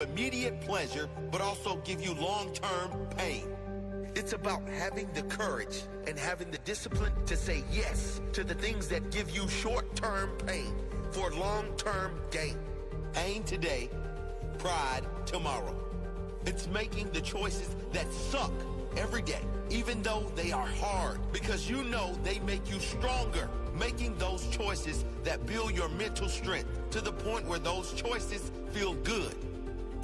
immediate pleasure, but also give you long-term pain. It's about having the courage and having the discipline to say yes to the things that give you short-term pain for long-term gain. Pain today, pride tomorrow. It's making the choices that suck every day, even though they are hard, because you know they make you stronger. Making those choices that build your mental strength to the point where those choices feel good.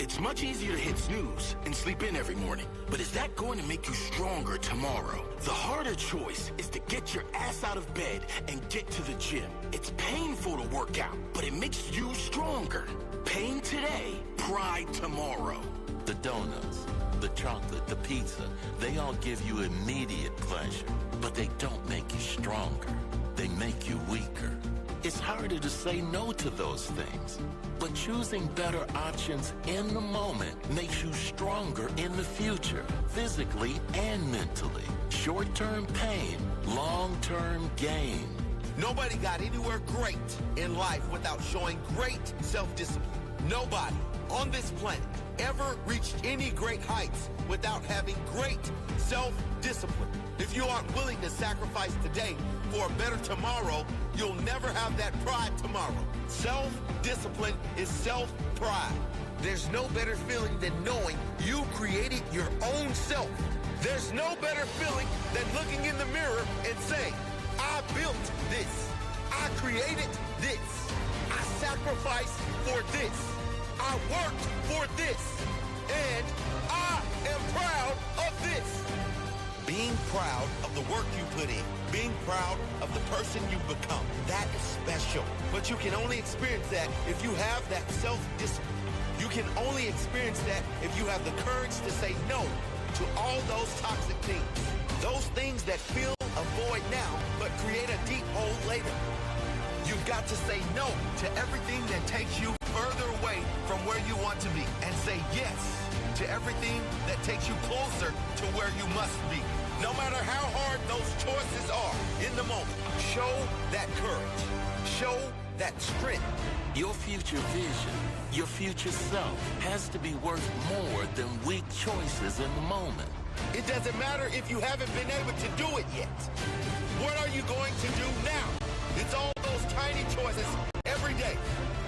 It's much easier to hit snooze and sleep in every morning, but is that going to make you stronger tomorrow? The harder choice is to get your ass out of bed and get to the gym. It's painful to work out, but it makes you stronger. Pain today, pride tomorrow. The donuts, the chocolate, the pizza, they all give you immediate pleasure, but they don't make you stronger. They make you weaker. It's harder to say no to those things, but choosing better options in the moment makes you stronger in the future, physically and mentally. Short-term pain, long-term gain. Nobody got anywhere great in life without showing great self-discipline. Nobody on this planet ever reached any great heights without having great self-discipline. If you aren't willing to sacrifice today for a better tomorrow, you'll never have that pride tomorrow. Self-discipline is self-pride. There's no better feeling than knowing you created your own self. There's no better feeling than looking in the mirror and saying, I built this. I created this. I sacrificed for this. I worked for this. And I am proud of this. Being proud of the work you put in, being proud of the person you become, that is special. But you can only experience that if you have that self-discipline. You can only experience that if you have the courage to say no to all those toxic things. Those things that fill a void now, but create a deep hole later. You've got to say no to everything that takes you further away from where you want to be, and say yes to everything that takes you closer to where you must be. No matter how hard those choices are in the moment, show that courage. Show that strength. Your future vision, your future self, has to be worth more than weak choices in the moment. It doesn't matter if you haven't been able to do it yet. What are you going to do now? It's all those tiny choices every day.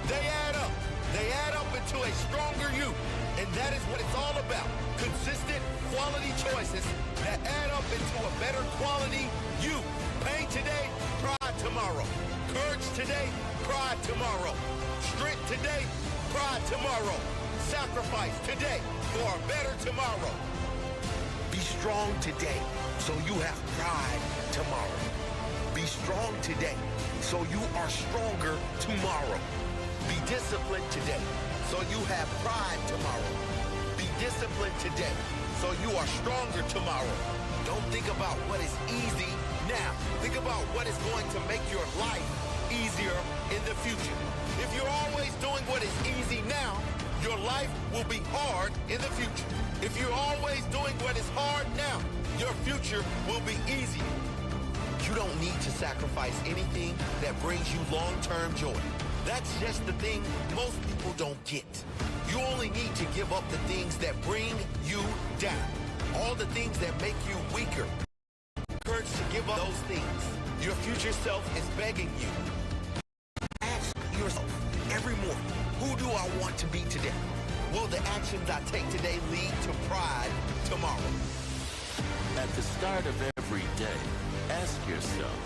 They add up. They add up into a stronger you. And that is what it's all about. Consistent, quality choices that add up into a better quality you. Pain today, pride tomorrow. Courage today, pride tomorrow. Strength today, pride tomorrow. Sacrifice today for a better tomorrow. Be strong today so you have pride tomorrow. Be strong today so you are stronger tomorrow. Be disciplined today so you have pride tomorrow. Be disciplined today so you are stronger tomorrow. Don't think about what is easy now. Think about what is going to make your life easier in the future. If you're always doing what is easy now, your life will be hard in the future. If you're always doing what is hard now, your future will be easy. You don't need to sacrifice anything that brings you long-term joy. That's just the thing most people don't get. You only need to give up the things that bring you down. All the things that make you weaker. Courage to give up those things. Your future self is begging you. Ask yourself every morning, who do I want to be today? Will the actions I take today lead to pride tomorrow? At the start of every day, ask yourself,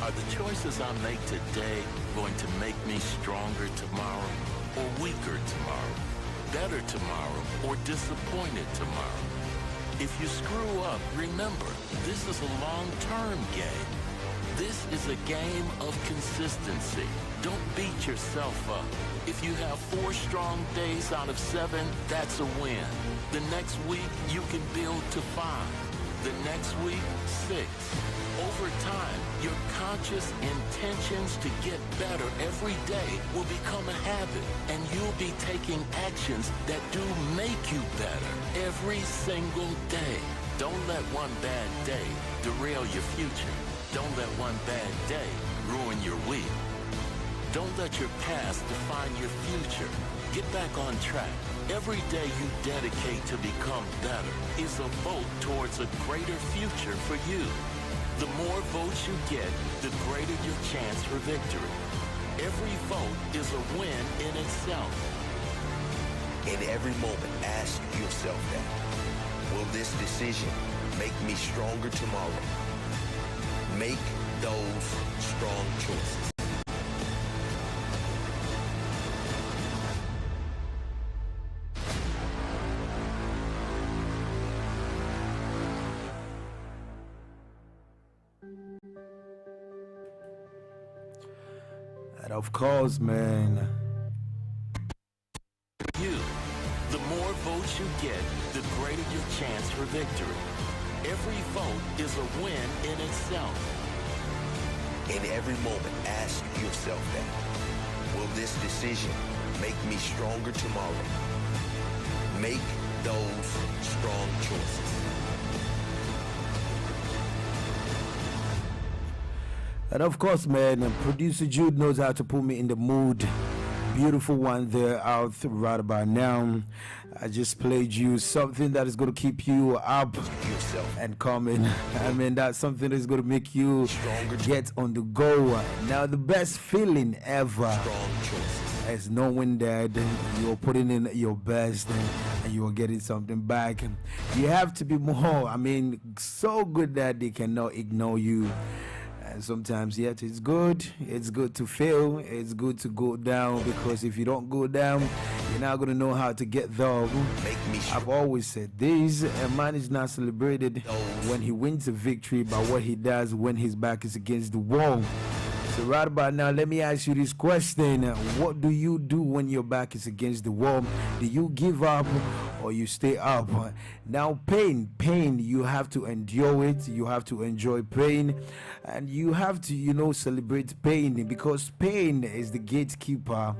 are the choices I make today going to make me stronger tomorrow or weaker tomorrow, better tomorrow or disappointed tomorrow? If you screw up, remember, this is a long-term game. This is a game of consistency. Don't beat yourself up. If you have 4 strong days out of 7, that's a win. The next week, you can build to 5. The next week, 6. Over time, your conscious intentions to get better every day will become a habit, and you'll be taking actions that do make you better every single day. Don't let one bad day derail your future. Don't let one bad day ruin your week. Don't let your past define your future. Get back on track. Every day you dedicate to become better is a vote towards a greater future for you. The more votes you get, the greater your chance for victory. Every vote is a win in itself. In every moment, ask yourself that. Will this decision make me stronger tomorrow? Make those strong choices. And of course, man, the more votes you get, the greater your chance for victory. Every vote is a win in itself. In every moment, ask yourself that. Will this decision make me stronger tomorrow? Make those strong choices. and of course, man, producer Jude knows how to put me in the mood. Beautiful one there out right about now. I just played you something that is going to keep you up and coming. I mean, that's something that's going to make you get on the go. Now, the best feeling ever is knowing that you're putting in your best and you're getting something back. You have to be more, so good that they cannot ignore you. And sometimes, yet, it's good to fail, it's good to go down, because if you don't go down, you're not going to know how to get there. I've always said this, a man is not celebrated when he wins a victory, but what he does when his back is against the wall. So right about now, let me ask you this question. What do you do when your back is against the wall? Do you give up or you stay up? Now, pain, you have to endure it. You have to enjoy pain. And you have to, celebrate pain, because pain is the gatekeeper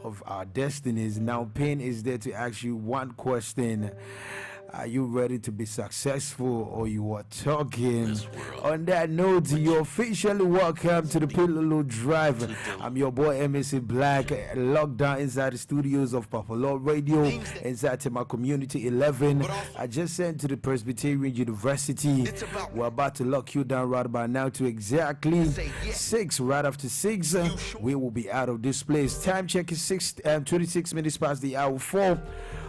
of our destinies. Now, pain is there to ask you one question. Are you ready to be successful, or you are talking? On that note, you're officially welcome to the Pilolo Drive. I'm your boy MSC Black, locked down inside the studios of Pilolo Radio, inside Tema Community 11. I just sent to the Presbyterian University. We're about to lock you down right about now to exactly 6. Right after 6, we will be out of this place. Time check is 26 minutes past the hour 4.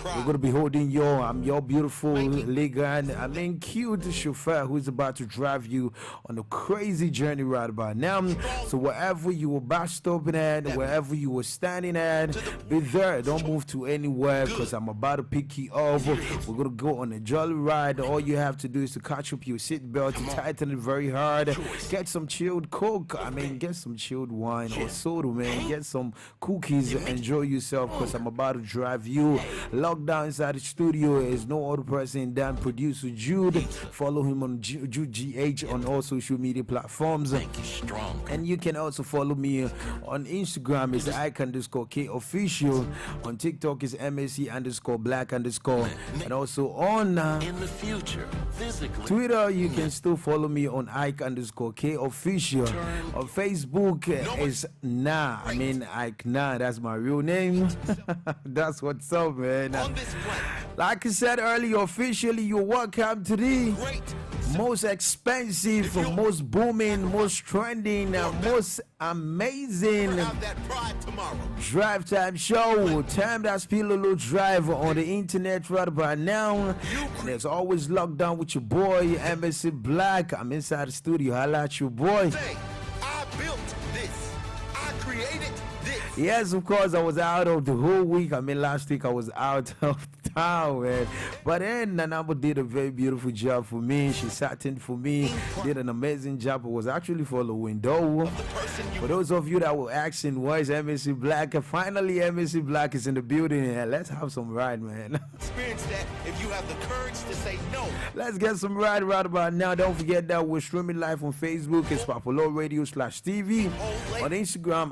We're going to be holding I'm your beautiful Ligan, cute chauffeur who's about to drive you on a crazy journey right about now. So wherever you were bus stopping at, wherever you were standing at, be there. Don't move to anywhere, because I'm about to pick you up. We're going to go on a jolly ride. All you have to do is to catch up your seatbelt, tighten it very hard, get some chilled Coke, get some chilled wine or soda, man. Get some cookies, enjoy yourself, because I'm about to drive you. Locked down inside the studio is no other person than producer Jude. Follow him on Jude GH on all social media platforms. And you can also follow me on Instagram. It's Ike_K official. On TikTok is MSC_Black_. And also on in the future, physically, Twitter, you can still follow me on Ike_K official. On Facebook is Ike Nah. That's my real name. That's what's up, man. Like I said earlier, officially, you're welcome to the most expensive, most booming, most trending, most amazing drive time show. Time that's Pilolo Drive on the internet right by now. And it's always locked down with your boy, MSC Black. I'm inside the studio. Holla at your boy. I built this. I created this. Yes, of course, I was out of the whole week. Last week I was out of town, man. But then Nanabo did a very beautiful job for me. She sat in for me, did an amazing job. I was actually following though. For those of you that were asking, why is MSC Black? Finally, MSC Black is in the building. Let's have some ride, man. Experience that if you have the courage to say no. Let's get some ride right about now. Don't forget that we're streaming live on Facebook. It's Pilolo Radio/TV. On Instagram,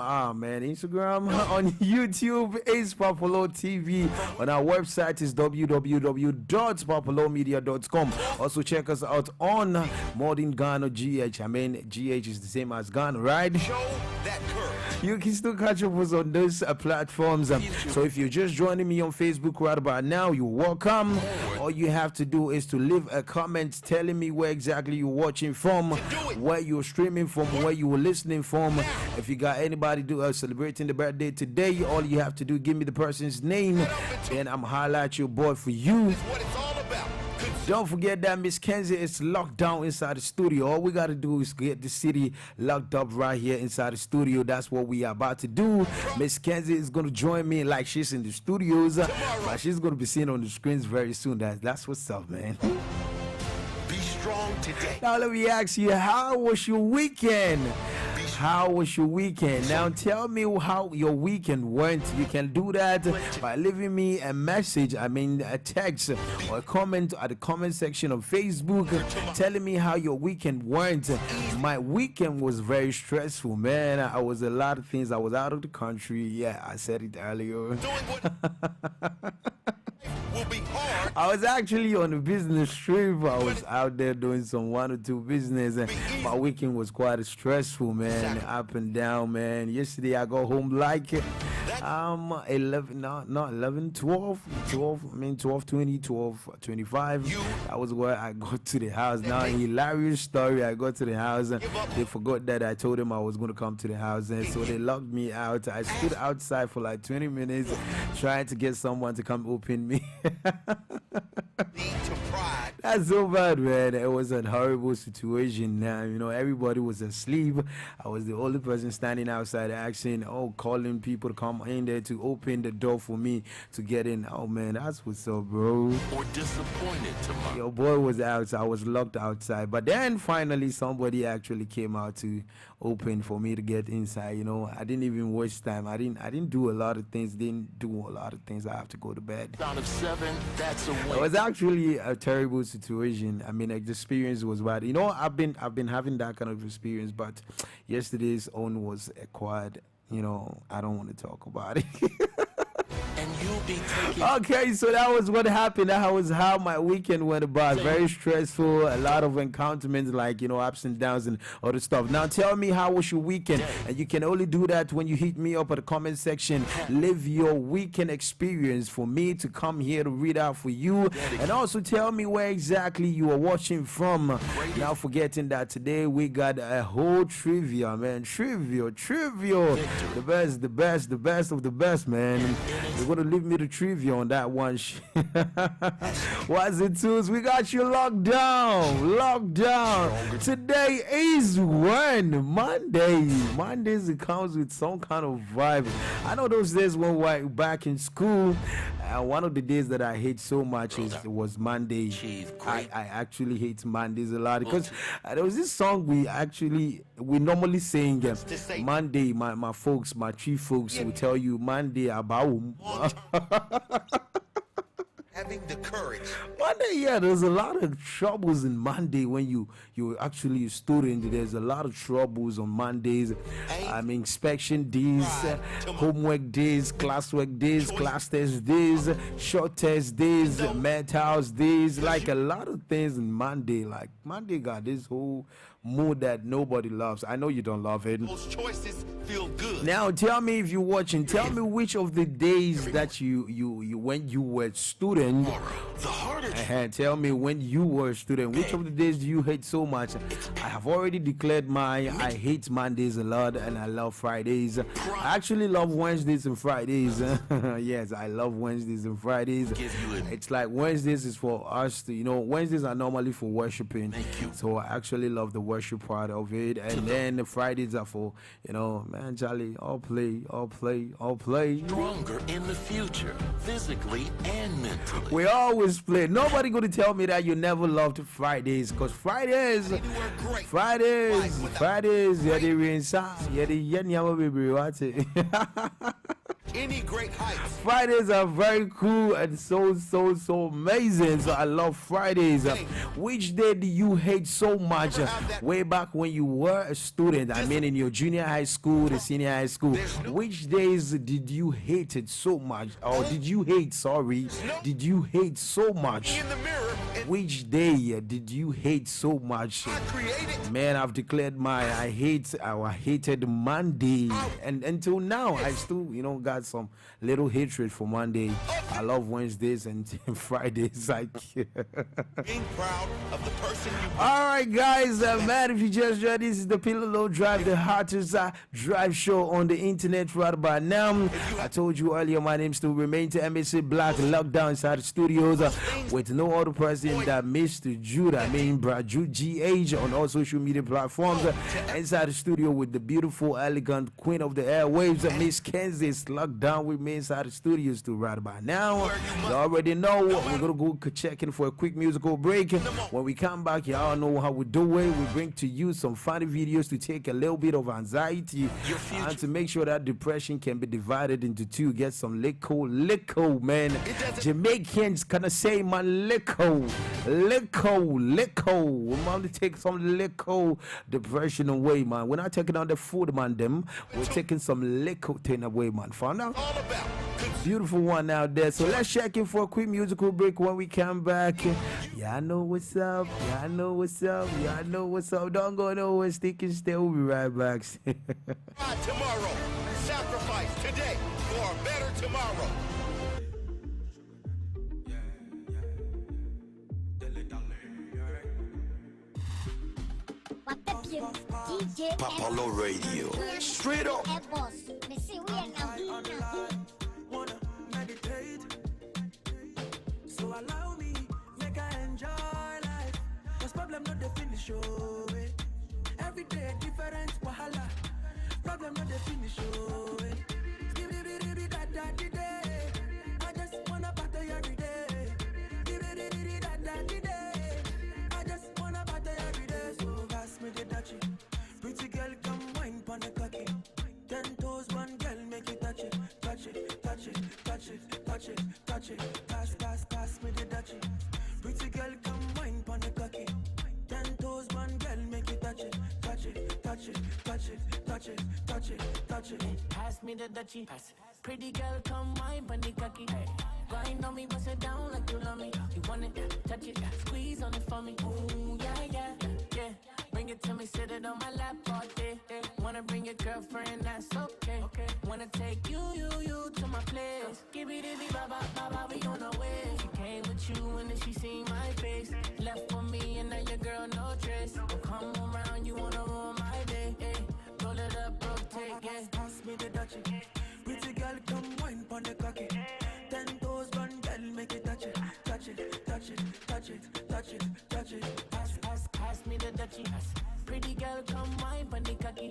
Instagram. On YouTube, it's Pilolo TV. On our website is www.pilolomedia.com. Also check us out on Modern Ghana GH. GH is the same as Ghana, right? that courage. You can still catch up with us on those platforms. So if you're just joining me on Facebook right about now, you're welcome. All you have to do is to leave a comment telling me where exactly you're watching from, where you're streaming from, where you were listening from. If you got anybody celebrating the birthday today, all you have to do, give me the person's name, then I'm highlight your boy for you. That's what it's all about. Don't forget that Miss Kenzie is locked down inside the studio. All we gotta do is get the city locked up right here inside the studio. That's what we are about to do. Miss Kenzie is gonna join me like she's in the studios, but she's gonna be seen on the screens very soon. That's what's up, man. Be strong today. Now let me ask you, how was your weekend? How was your weekend? Now tell me how your weekend went. You can do that by leaving me a message, a text or a comment at the comment section of Facebook telling me how your weekend went. My weekend was very stressful, man. I was a lot of things. I was out of the country. Yeah, I said it earlier. Will be hard. I was actually on a business trip. I was out there doing some 1 or 2 business, and my weekend was quite stressful, man. Up and down, man. Yesterday I got home like 11, not 11, 12, 20, 12, 25. That was where I got to the house. Now, hilarious story. I got to the house, they forgot that I told them I was going to come to the house, and so they locked me out. I stood outside for like 20 minutes trying to get someone to come open me. That's so bad, man. It was a horrible situation. Now, everybody was asleep. I was the only person standing outside asking, calling people to come in there to open the door for me to get in. Oh, man, that's what's up, bro. Or disappointed tomorrow. Your boy was out. I was locked outside. But then finally somebody actually came out to open for me to get inside. I didn't even waste time. I didn't do a lot of things. I have to go to bed. Out of 7, that's a win. It was actually a terrible situation. The experience was bad. I've been having that kind of experience, but yesterday's own was acquired. I don't want to talk about it. And you'll be taking... Okay, so that was what happened. That was how my weekend went about. Very stressful. A lot of encounterments, like, ups and downs and other stuff. Now, tell me, how was your weekend? And you can only do that when you hit me up at the comment section. Leave your weekend experience for me to come here to read out for you. And also tell me where exactly you are watching from. Now, forgetting that today we got a whole trivia, man. Trivia. The best of the best, man. You're going to leave me the trivia on that one. What's it, Tools? We got you locked down. Today is when? Mondays, it comes with some kind of vibe. I know those days when we were back in school, one of the days that I hate so much was Monday. I actually hate Mondays a lot because there was this song we normally sing. Monday, my folks, my chief folks will tell you Monday about Having the courage. Monday, there's a lot of troubles in Monday when you're actually a student. There's a lot of troubles on Mondays. Inspection days, homework days, classwork days, class test days, short test days, math house days, like a lot of things in Monday. Like Monday got this whole mood that nobody loves. I know you don't love it. Those choices feel good. Now tell me, if you're watching, tell me which of the days that you when you were a student, tell me when you were a student, which of the days do you hate so much? I have already declared I hate Mondays a lot, and I love Fridays. I actually love Wednesdays and Fridays. Yes, I love Wednesdays and Fridays. It's like Wednesdays is for us to, Wednesdays are normally for worshiping. So I actually love the worship part of it, and then the Fridays are for, man, Charlie, all play. Stronger in the future, physically and mentally. We always play. Nobody gonna tell me that you never loved Fridays, because Fridays, you're the inside, you're the any great heights. Fridays are very cool and so amazing. So I love Fridays. Which day do you hate so much? Way back when you were a student, I mean in your junior high school, the senior high school. Which days did you hate it so much? Or did you hate, did you hate so much? In the mirror, Which day did you hate so much? I created. Man, I've declared I hated Monday, and until now I still got some little hatred for Monday. I love Wednesdays and Fridays. Being proud of the person you are. All right, guys, man, if you just joined, this is the Pilolo Drive, the hottest drive show on the internet right about now. I told you earlier, my name still remains MSC Black, locked down inside the studios with no other person than Mr. Jude. I mean, Jude GH on all social media platforms. Inside the studio with the beautiful, elegant queen of the airwaves, Miss Kenzie, is locked down with me inside the studios to right about now. You already know we're gonna go check in for a quick musical break. When we come back, y'all know how we do it. We bring to you some funny videos to take a little bit of anxiety and to make sure that depression can be divided into two. Get some liquor, man. Jamaicans can I say, man, liquor. We want to take some liquor depression away, man. We're not taking on the food, man. We're taking some liquor thing away, man. Found out? All about. Beautiful one out there. So let's check in for a quick musical break. When we come back, y'all know what's up. Y'all know what's up. Y'all know what's up. Don't go nowhere. Stick and stay. We'll be right back. Tomorrow. Sacrifice today for a better tomorrow. Pilolo Radio. Straight up. Wanna meditate, so allow me, make I enjoy life. Cause problem not the finish, oh, eh. Every day different wahala. Problem not the finish, oh, eh. I just wanna party every day. I just wanna party every day. So pass me the dutchie. Pretty girl, come wine pon the cocky. 10 toes, one girl, make you touch it. Touch it, touch it, touch it, touch it, touch it. Pass me the dutchie. Pretty girl, come wine pon the cocky. 10 toes, one girl, make you touch it. Touch it, touch it, touch it, touch it, touch it, touch it. Pass me the dutchie. Pretty girl, come wine pon the cocky. Grind on me, bust it down like you love me. You want it, touch it, squeeze on it for me. Ooh, yeah. Bring it to me, sit it on my lap all day. Wanna bring your girlfriend, that's okay. Wanna take you to my place. Give it to me, baba, we on our way. She came with you and then she seen my face. Left for me and now your girl no trace. Don't come around, you wanna ruin my day. Roll it up, rotate, yeah. Pass me the dutchie. Pretty girl, come wine pon the cocky. 10 toes, one girl, make it touch it. Touch it, touch it, touch it, touch it, touch it. Pass me the dutchie. Pretty girl, come wine pon the cocky.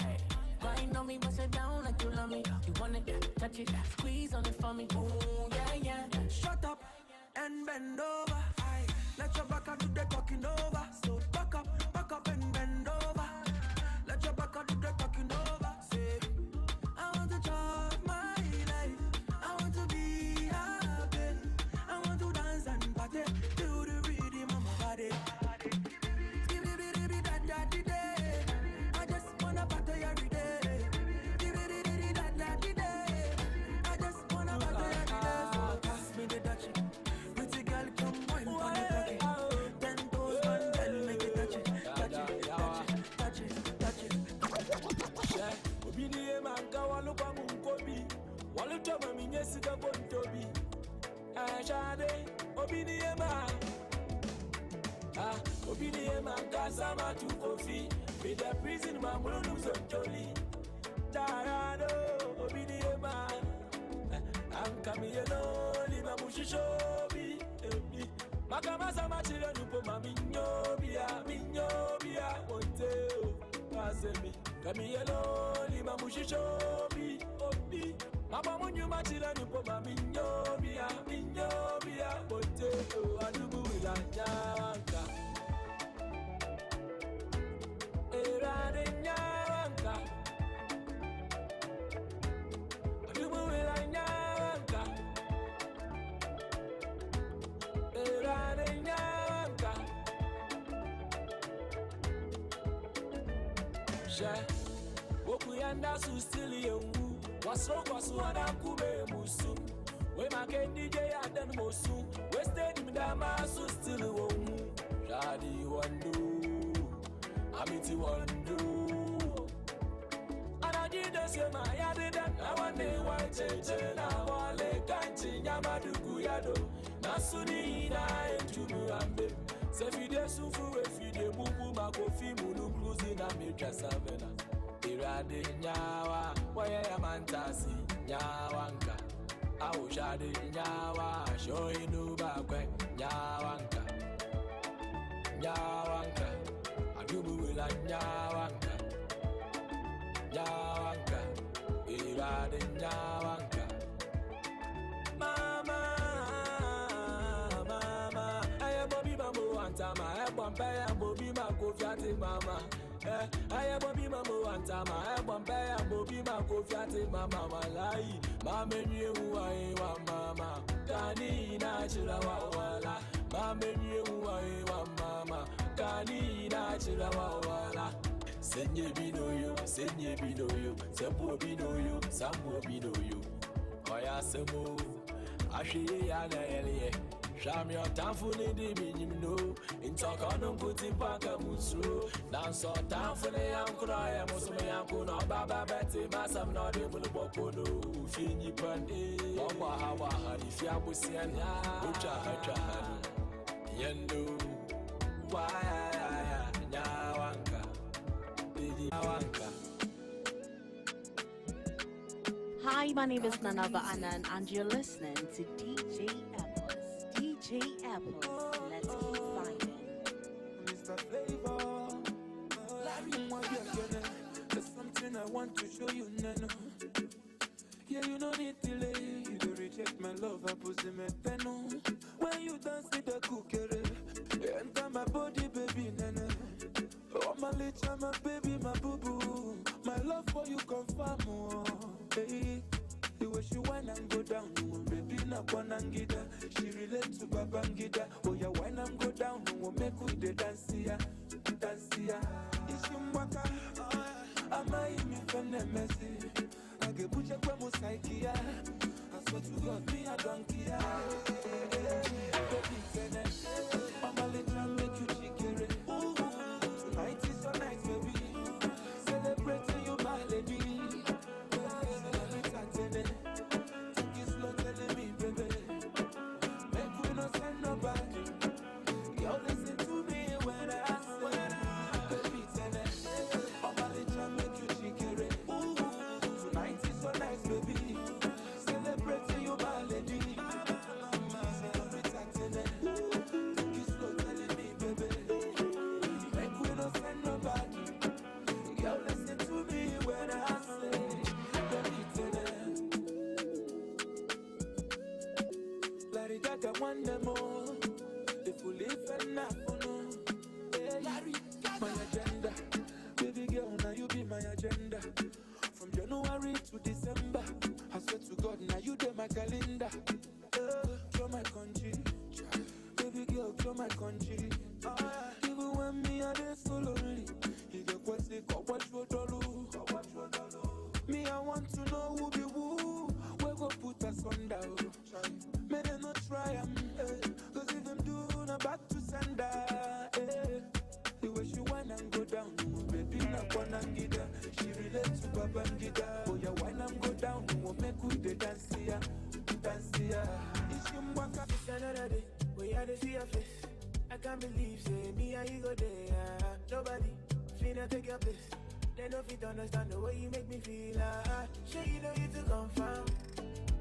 Grind on me, bust it down like you love me. You want it, touch it, squeeze on it for me. Ooh, yeah. Shut up and bend over. Aye. Let your back do the talking over. So back up and bend over. Let your back do the talking over. Say, I want to chop my life. I want to be happy. I want to dance and party to the rhythm of my body. I just wanna party every day. I just wanna party every day. So pass me the dutchie. Pretty girl, come wine pon the cocky. 10 toes, one girl, make it touch it. Touch it, touch it, touch it, touch it. Obiniye manka walupa munkobi. Walutoma minyesika bontobi. Ashade, obiniye man. Obiniye manka sama tu kofi. With the prison mamulu zontoli. Tarado, obiniye man. I'm coming alone, mamushishobi. Makama sama chile nupo minyobia, monteo. Pasemi, coming alone, mamushishobi. Mama munyu machile nupo minyobia, monteo. Adubu ilanyanka. Nyanka. Adubu ilanyanka. share. Okuyanda su still yengu. Waso wana kube musu. We make DJ adan mosu. We stay dama su still wongu. Shadi wandu. Amiti wandu. Anajida sema ya dida. Na wane wacheche na wale kanchi nyamaduku yado. Nasuni ina entumu ambe. Sefide sufu efide bubu makofi mulu cruising na metra savena. Irade nyawa waya ya mantasi nyawanka. Awushade nyawa shoinu bakwe nyawanka. Nyawanka adubu wila nyawanka. Nyawanka irade nyawanka. Mama Antama, Bombay and Bobby Mako Fiati Mama. I Bobby Mamo Antama, Bombay and Bobby Mako Fiati Mama. Malai, Mamma, you are Mama. Kani Nachila Wala, Mamma, you are Mama. Kani Nachila Wala. Senye Bino you, Sambo Bino you, Sambo Bino you. Oya Samu, Ashi Yana Elie. Sham your tamful in the minimum, in talk on them putting back a musru. Dance or tamful, I am crying, Muslim Yanko, no Baba Betty, Massam, not able to Bokono, Fini Pandi, Owa Hawa, if you was Sian, Ucha, Yendo, why, Nawanka, Nawanka. Hi, my name is Nanaba Annan, and you're listening to DJ Apples, let's keep finding. Mr. Flavor, there's something I want to show you, Nano. Yeah, you don't need delay. You don't reject my love, I put them at penal. When you dance with the cooker, enter my body, baby, Nana. Oh, my little, my baby, my boo-boo. My love for you confirm, oh, hey. The way she whine and go down, oh, baby, na Bonangida. She relate to Babangida. Oh, yeah, whine and go down, oh, make we the dance here. Ishimwaka, am I in me from the messy? I get butcher kwa musaikia. I swear to God, me a donkey. Baby, tennis, I'm a little make you chicken. Tonight is your night, baby. Celebrating you, my lady. Understand the way you make me feel. Sure you know you to confirm.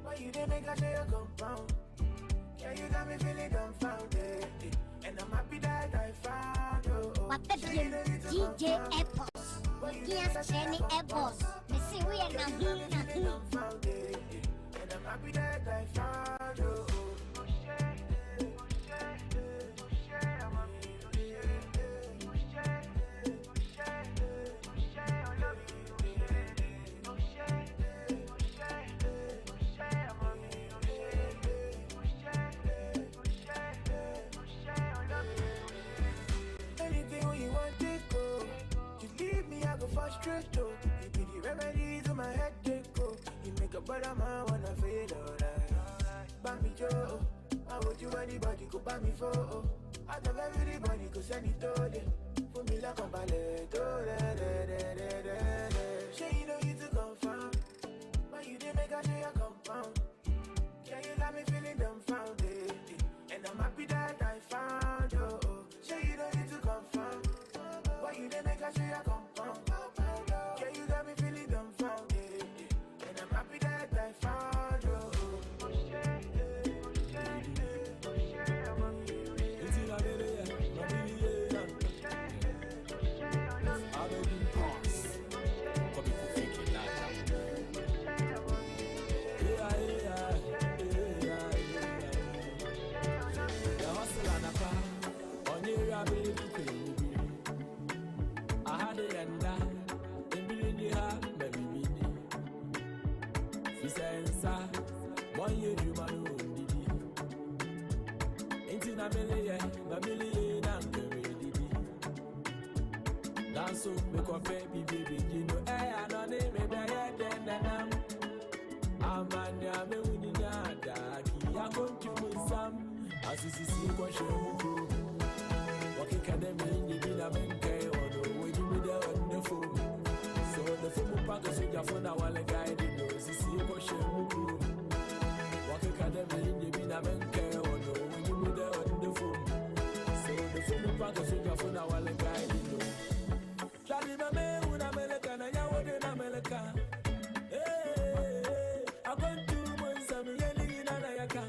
Why you didn't make I share your compound? Yeah, you got me feeling dumbfounded. And I'm happy that I found you. What the DJ Apples? Yes, any Apples. Me see we are now here. And I'm happy that I found you. Frustrated. but I'm wanna feel alright. Bami Joe, I would you anybody go buy me for? Out of everybody go send it to them. For me like a ballet, she you know you to confirm, but you didn't make a day a compound. Yeah, you got me feeling dumbfounded, and I'm happy that I found you. She you know you to confirm, but you didn't make a day a compound. Yeah, you got me feeling dumbfounded, and I'm happy that I found you. So make a baby, you know, I don't need me better than I'm an yammy winning yada. I'm going to do some as you see what you do. Walking academy, you did a bank or the way you did on the phone. So the phone pack is with your phone. I want to guide you. See what you do. Walking academy, you did a bank or the way you did on the phone. So the phone pack is with your phone. I want to guide you. Shadi mame una meleka na yawo de na meleka. Hey, I want to monsa mi yeli na na yaka.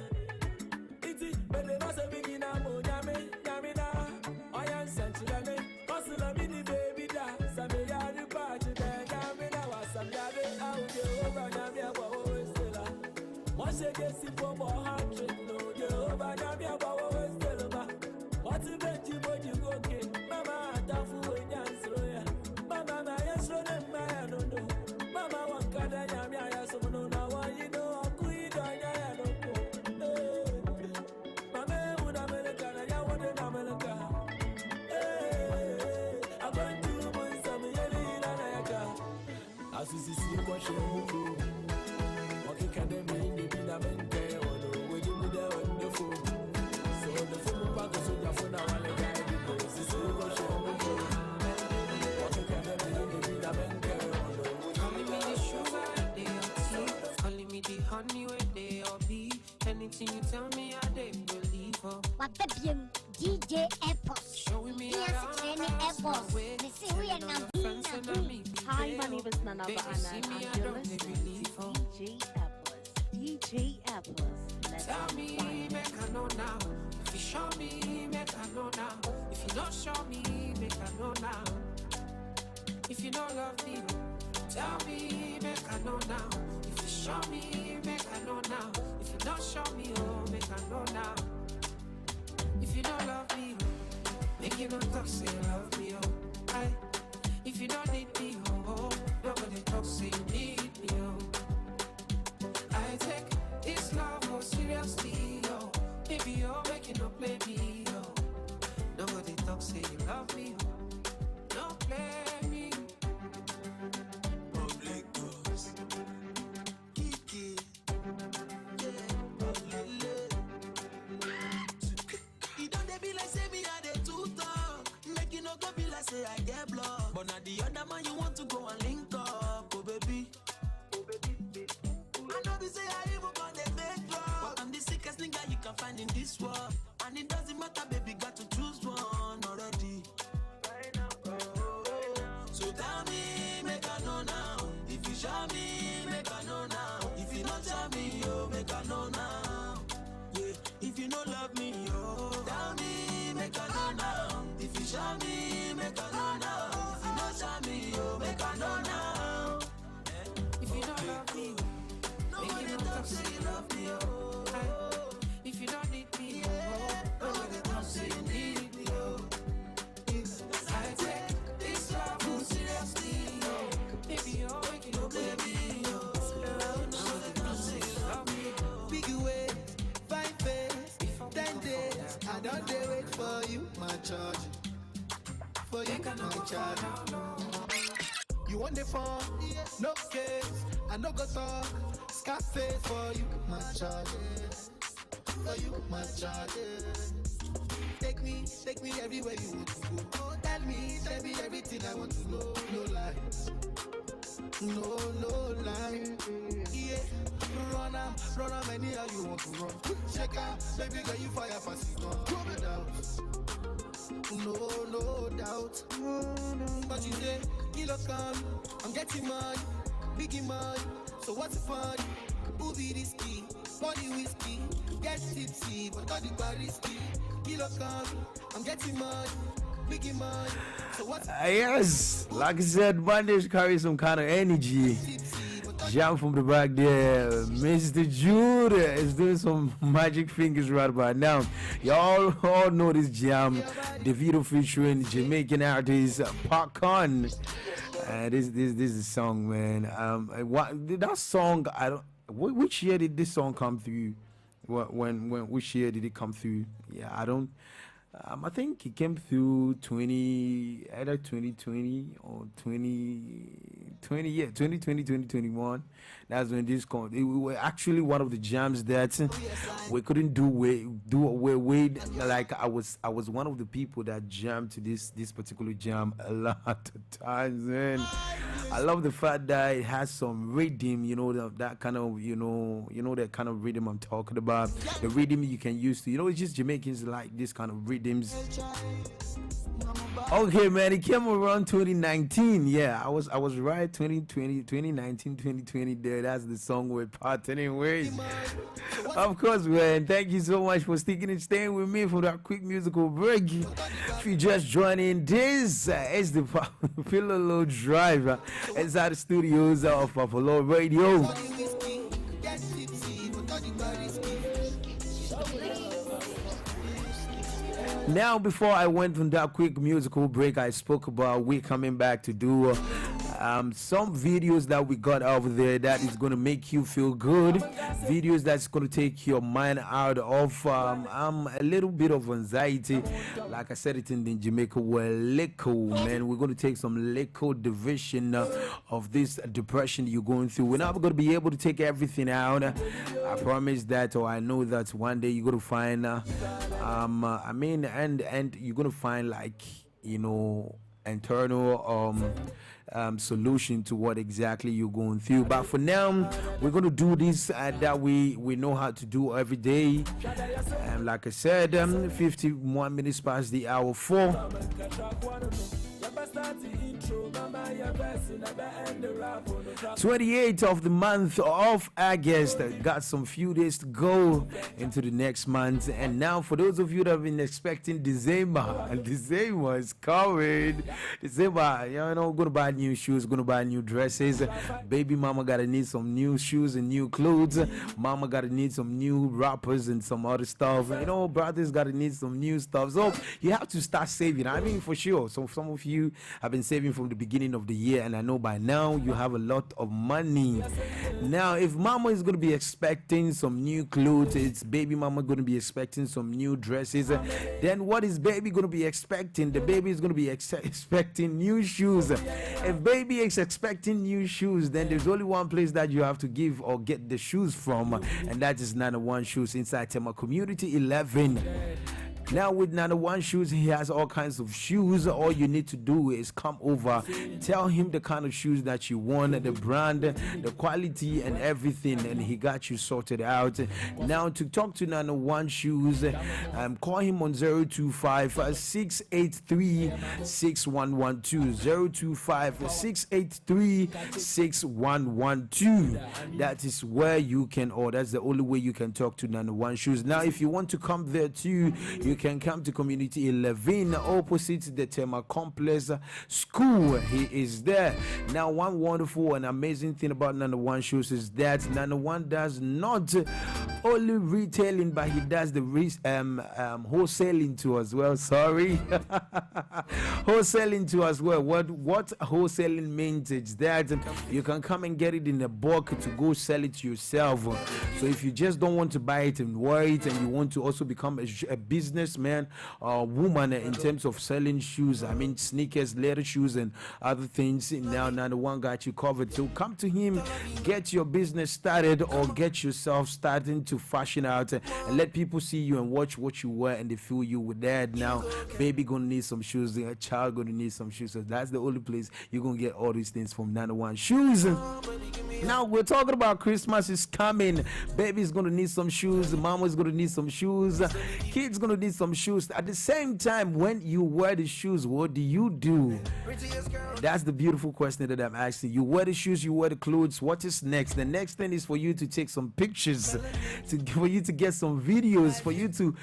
Iti bele na se bigi na mo nyame nyame na. Oya senchila me, osula mi ni baby da. Same ya di party de nyame na wasam yabe. Audio over nyame awa westela. Moshe gesi pomo hat-trick no. De over nyame awa westela ba. What you bet you boji goke? Mama atafu enyansi. Mama, I show them my no. Mama, one can I am ya so no now you know I'm queen on ya no. Mama, would America, I want an America. Hey, I'm going to put some yellow in America. As you see, what you do. Okay, can they mean the Pinamente or no? When you do that on the phone. So the phone pack is on your phone. I want to guide you. This is what you do. Honey, where they all be. Anything you tell me, I they believe her. What the bien DJ Epos. Showing me around Epos. Hi, my name is Nanaba Anna, and you're listening to DJ Epos. Tell me, make I know now. If you show me, make I know now. If you don't show me, make I know now. If you don't love me, tell me, make I know now. If you show me, make I know now. If you don't show me, oh, make I know now. If you don't love me, make you don't talk, say you love me, oh. Aye. If you don't need me, oh, nobody talk, say you need me, oh. I take this love, oh, seriously, oh. Baby, oh, make you don't play me, oh. Nobody talk, say you love me, oh. Don't play me. Say I get blocked, but now the other man you want to go and link up, oh baby. I know they say I even got the fake love, but I'm the sickest nigga you can find in this world, and it doesn't matter, baby, got to choose one already. So tell me, make I know now. If you show me, make I know now. If you don't show me, oh, make I know now. Yeah, if you don't love me, oh, tell me, make I know now. If you show me, make I know now. If you don't show me, oh, make I know now. If you don't love me, nobody talk say you love me, oh. If you don't need me, oh, nobody talk say you need me, oh. I take this love seriously, oh. Baby, oh, make it up, baby, oh. Nobody talk say you love me, oh. Big way, fine face, 10 days. I don't dare wait for you, my charge. For you, my charge. You want the phone? No case. I no go talk. Scarface for you, my charges. For you, my charges. Take me everywhere you want to go. Tell me everything I want to know. No lies. No lie. Yeah, run up, anyhow you want to run. Check out, baby girl, you fire fast, you gone. No doubt. But you say, kilo come, I'm getting money, biggie money. So what's the fun? Who be risky? Body whiskey, get tipsy, but all the bar risky. Kilo come, I'm getting money. Yes, like I said, Mondays carry some kind of energy. Jam from the back there. Mr. Jude is doing some magic fingers right about now. Y'all all know this jam. The video featuring Jamaican artist Parkon. This is the song, man. That song, which year did this song come through? Which year did it come through? Yeah, I don't. I think it came through either 2020 or 2021. That's when this came. It was actually one of the jams that we couldn't do away. Like I was one of the people that jammed to this particular jam a lot of times, man. I love the fact that it has some rhythm, that kind of, that kind of rhythm I'm talking about. The rhythm you can use to, it's just Jamaicans like this kind of rhythms. Okay, man, it came around 2019. Yeah, I was right. 2019, 2020 there. That's the song we're parting with. Of course, man. Thank you so much for sticking and staying with me for that quick musical break. If you just joining, this is the Pilolo Drive inside the studios of Pilolo Radio. Now, before I went on that quick musical break, I spoke about we coming back to do some videos that we got over there that is going to make you feel good. Videos that's going to take your mind out of a little bit of anxiety. Like I said it in the Jamaica word, liquor, man. We're going to take some liquor division of this depression you're going through. We're not going to be able to take everything out. I promise that, or I know that one day you're going to find, and you're going to find internal solution to what exactly you're going through. But for now, we're going to do this that we know how to do every day. And like I said, 51 minutes past the hour 4. 28th of the month of August. Got some few days to go into the next month. And now for those of you that have been expecting December is coming. December, gonna buy new shoes, gonna buy new dresses. Baby mama gotta need some new shoes and new clothes. Mama gotta need some new wrappers and some other stuff. Brothers gotta need some new stuff. So you have to start saving. I mean, for sure. So some of you have been saving from the beginning of the year, and I know by now you have a lot of money. Now, if mama is going to be expecting some new clothes, it's baby mama going to be expecting some new dresses, then what is baby going to be expecting? The baby is going to be expecting new shoes. If baby is expecting new shoes, then there's only one place that you have to give or get the shoes from, and that is 901 Shoes inside Tema Community 11. Now with Nana One Shoes, he has all kinds of shoes. All you need to do is come over, tell him the kind of shoes that you want, the brand, the quality and everything, and he got you sorted out. Now to talk to Nana One Shoes, call him on 025-683-6112, 025-683-6112. That is where you can, or that's the only way you can talk to Nana One Shoes. Now if you want to come there too, you can come to Community 11 opposite the Tema Complex School. He is there. Now, one wonderful and amazing thing about Nana One Shoes is that Nana One does not only retailing, but he does the wholesaling too as well. Sorry, wholesaling too as well. What wholesaling means is that you can come and get it in a bulk to go sell it yourself. So if you just don't want to buy it and wait, and you want to also become a businessman or woman in terms of selling shoes, I mean sneakers, leather shoes, and other things, now the one got you covered. So come to him, get your business started, or get yourself starting to fashion out and let people see you and watch what you wear, and they feel you with that. Now baby gonna need some shoes, a child gonna need some shoes, so that's the only place you're gonna get all these things from. 901 Shoes. Now we're talking about Christmas is coming. Baby's gonna need some shoes, mama's gonna need some shoes, kids gonna need some shoes. At the same time, when you wear the shoes, what do you do? That's the beautiful question that I'm asking. You wear the shoes, you wear the clothes. What is next? The next thing is for you to take some pictures, for you to get some videos, for you to,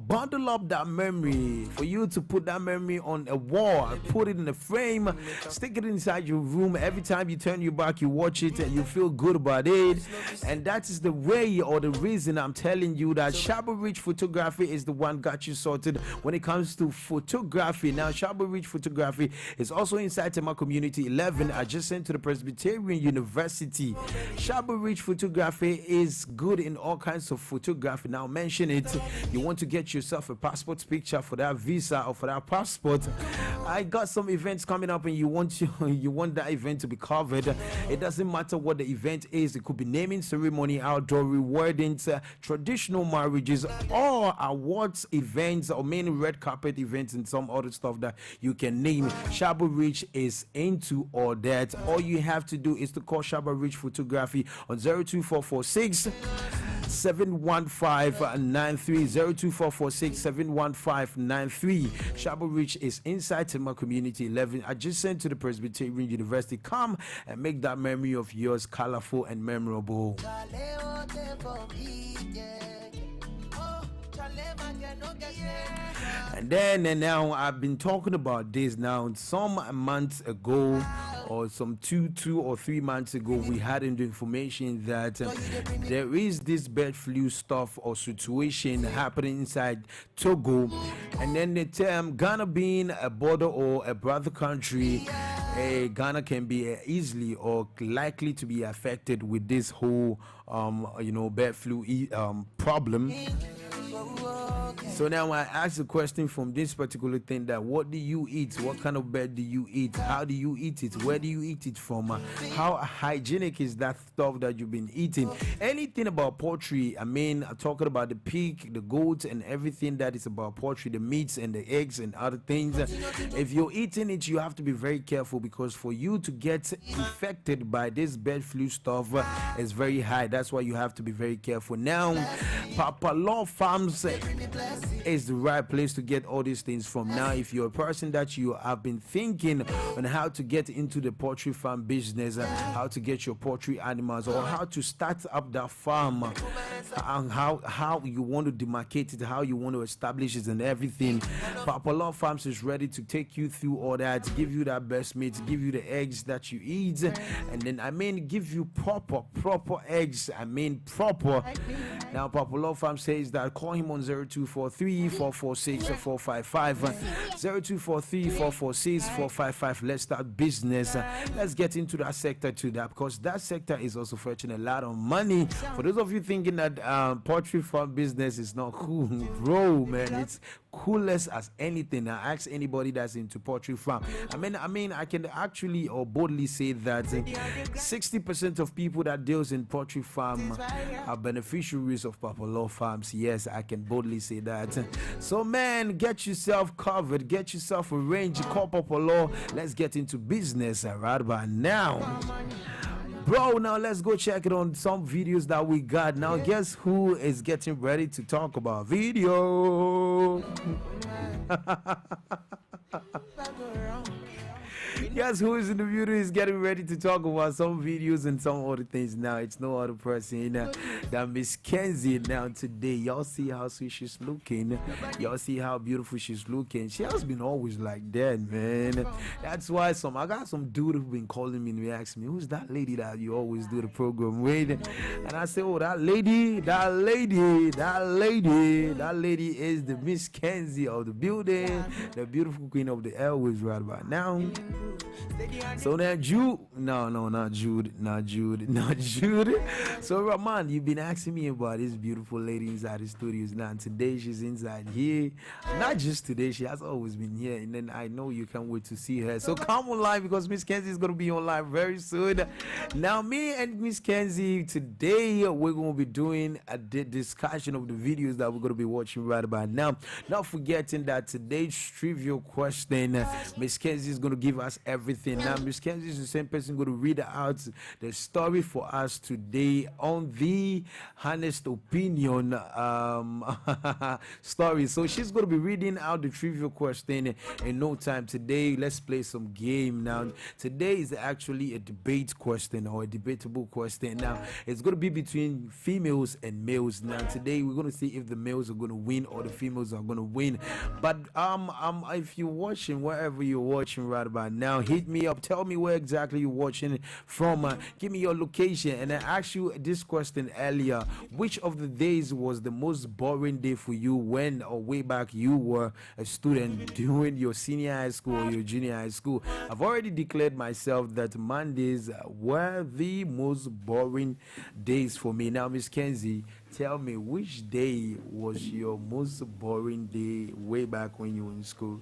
bundle up that memory, for you to put that memory on a wall, put it in a frame, stick it inside your room. Every time you turn your back, you watch it and you feel good about it. And that is the way, or the reason I'm telling you that Shabba Rich Photography is the one got you sorted when it comes to photography. Now Shabba Rich Photography is also inside Tema Community 11, adjacent to the Presbyterian University. Shabba Rich Photography is good in all kinds of photography. Now mention it, you want to get yourself a passport picture for that visa or for that passport. I got some events coming up and you want that event to be covered. It doesn't matter what the event is. It could be naming ceremony, outdoor weddings, traditional marriages, or awards events, or many red carpet events, and some other stuff that you can name. Shabba Rich is into all that. All you have to do is to call Shabba Rich Photography on 02446 71593, 02446 71593. Shabba Rich is inside Tema Community 11, adjacent to the Presbyterian University. Come and make that memory of yours colorful and memorable. And now I've been talking about this now some months ago, or some two or 3 months ago. We had the information that there is this bird flu stuff or situation happening inside Togo, and then the term Ghana being a border or a brother country, Ghana can be easily or likely to be affected with this whole bird flu problem. So now I ask the question from this particular thing, that what do you eat? What kind of bird do you eat? How do you eat it? Where do you eat it from? How hygienic is that stuff that you've been eating? Anything about poultry, I mean, I'm talking about the pig, the goat, and everything that is about poultry, the meats and the eggs and other things. If you're eating it, you have to be very careful, because for you to get infected by this bird flu stuff is very high. That's why you have to be very careful. Now, Pilolo Farms is the right place to get all these things from. Now, if you're a person that you have been thinking on how to get into the poultry farm business, how to get your poultry animals, or how to start up that farm, and how you want to demarcate it, how you want to establish it and everything, Pilolo Farms is ready to take you through all that, give you that best meat, give you the eggs that you eat, and then give you proper eggs. Proper. Now Pilolo Farms says that call him on 0243 446 455, 0243 446 455. Let's start business. Let's get into that sector too, because that sector is also fetching a lot of money. For those of you thinking that poultry farm business is not cool, bro, man, it's coolest as anything. I ask anybody that's into poultry farm. I can actually or boldly say that 60% of people that deals in poultry farm are beneficiaries of Pilolo Farms. Yes, I can boldly say that. So man, get yourself covered, get yourself arranged, call Pilolo. Let's get into business right about now. Bro, now let's go check it on some videos that we got. Now guess who is getting ready to talk about video? Yes, who is in the video is getting ready to talk about some videos and some other things now. It's no other person than Miss Kenzie now today. Y'all see how sweet she's looking. Y'all see how beautiful she's looking. She has been always like that, man. That's why I got some dude who been calling me and asking me, who's that lady that you always do the program with? And I say, oh, that lady is the Miss Kenzie of the building, the beautiful queen of the airwaves right about now. So now not Jude. So Rahman, you've been asking me about this beautiful lady inside the studios now. And today she's inside here. Not just today, she has always been here. And then I know you can't wait to see her. So come on live because Miss Kenzie is going to be on live very soon. Now me and Miss Kenzie today we're going to be doing a discussion of the videos that we're going to be watching right about now. Not forgetting that today's trivial question, Miss Kenzie is going to give us everything. Now Miss Kenzie is the same person going to read out the story for us today on the honest opinion story. So she's going to be reading out the trivial question in no time. Today let's play some game. Now today is actually a debate question or a debatable question. Now it's going to be between females and males. Now today we're going to see if the males are going to win or the females are going to win. But if you're watching wherever you're watching right about now, hit me up, tell me where exactly you're watching from, give me your location. And I asked you this question earlier: which of the days was the most boring day for you when or way back you were a student during your senior high school or your junior high school? I've already declared myself that Mondays were the most boring days for me. Now Miss Kenzie, tell me, which day was your most boring day way back when you were in school?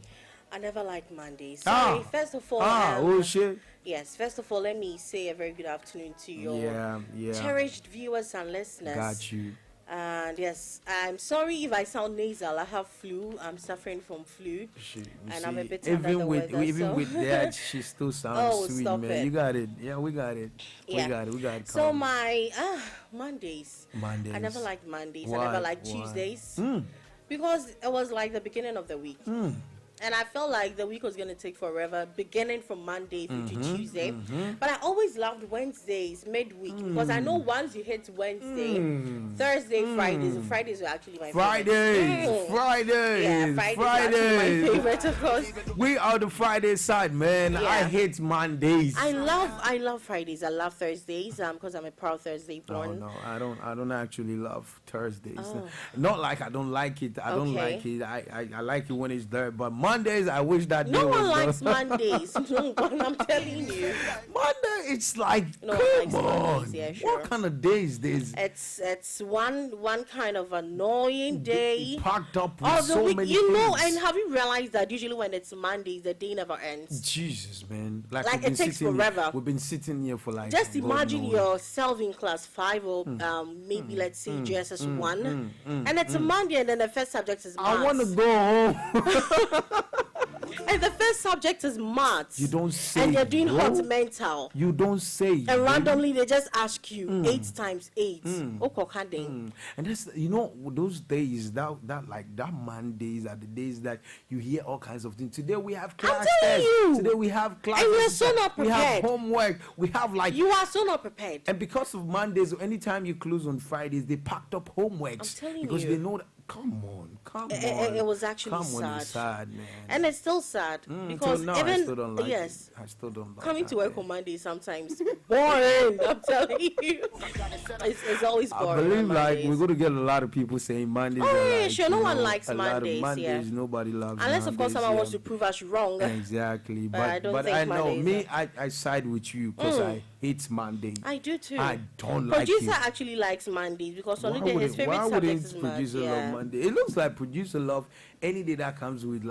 I never liked Mondays. Sorry, first of all, oh shit. Yes, first of all, let me say a very good afternoon to your cherished viewers and listeners. Got you. And yes, I'm sorry if I sound nasal. I have flu. I'm suffering from flu, and I'm a bit under the weather. Even with that, she still sounds sweet, man. It. You got it. Yeah, we got it. Yeah. We got it. So my Mondays. I never liked Mondays. Why? I never liked Tuesdays because it was like the beginning of the week. And I felt like the week was going to take forever, beginning from Monday through to Tuesday. But I always loved Wednesdays, midweek, because I know once you hit Wednesday, Thursday, Fridays were actually my favorite. Fridays. Yeah, Fridays. My favorite, of course. We are the Friday side, man. Yeah. I hate Mondays. I love Fridays. I love Thursdays because I'm a proud Thursday born. No, I don't actually love Thursdays. Not like I don't like it. I don't like it. I like it when it's there, but Mondays, I wish that no one likes Mondays. No one, I'm telling you. Monday, it's like, no come on. Mondays, yeah, sure. What kind of day is this? It's one kind of annoying day. Packed up with so many things. And have you realized that usually when it's Mondays, the day never ends? Jesus, man. Like it takes forever. We've been sitting here for like... Just imagine yourself in class 5 or maybe let's say JSS 1. And it's a Monday and then the first subject is maths. I want to go home. And the first subject is maths. You don't say. And you're doing hot mental. You don't say. And randomly they just ask you 8 times 8. And that's, those days that Mondays are the days that you hear all kinds of things. Today we have class tests. Today we have classes. And you're so not prepared. We have homework. We have you are so not prepared. And because of Mondays, anytime you close on Fridays, they packed up homeworks. I'm telling because they know that. Come on. It was actually sad, man. And it's still sad because now even I still don't like it. I still don't like coming to work on Monday sometimes boring. I'm telling you, it's always boring. I believe we're going to get a lot of people saying Mondays. Oh yeah, sure. No one likes Mondays. Yeah. Nobody loves unless Mondays, of course someone wants to prove us wrong. Exactly, but I don't think I know Mondays I side with you because I hate Mondays. I do too. I don't like it. Producer actually likes Mondays because only his favorite subject is producer love Monday? It looks like producer love any day that comes with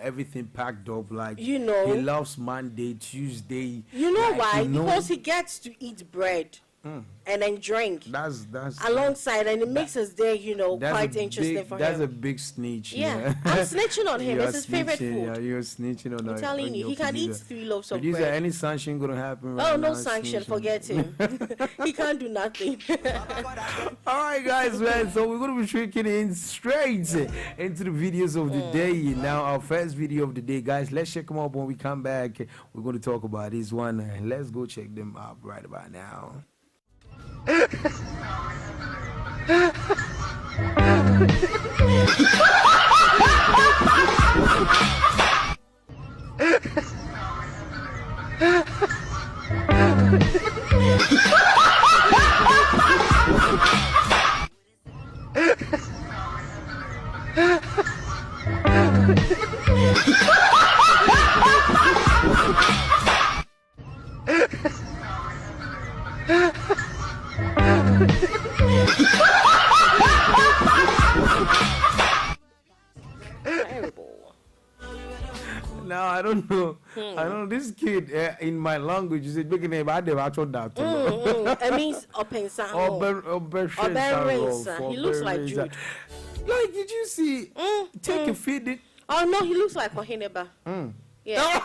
everything packed up. He loves Monday, Tuesday. You know why? Because he gets to eat bread. and then drink. That's alongside, and it makes us there, quite interesting for him. That's a big snitch. Yeah, I'm snitching on him. It's his favorite food. Yeah, you're snitching on him. I'm telling you, he can eat 3 loaves of bread. Any sanction gonna happen? Right no sanction. Forget him. He can't do nothing. All right, guys, man. So we're gonna be tricking in straight into the videos of the day. Now, our first video of the day, guys. Let's check them out when we come back. We're gonna talk about this one. Let's go check them out right about now. Now I don't know. I don't know this kid in my language is it big name. I never told that. It means He looks like Jude. Like, did you see? Take a feed. Oh no, he looks like Ohineba. Yeah.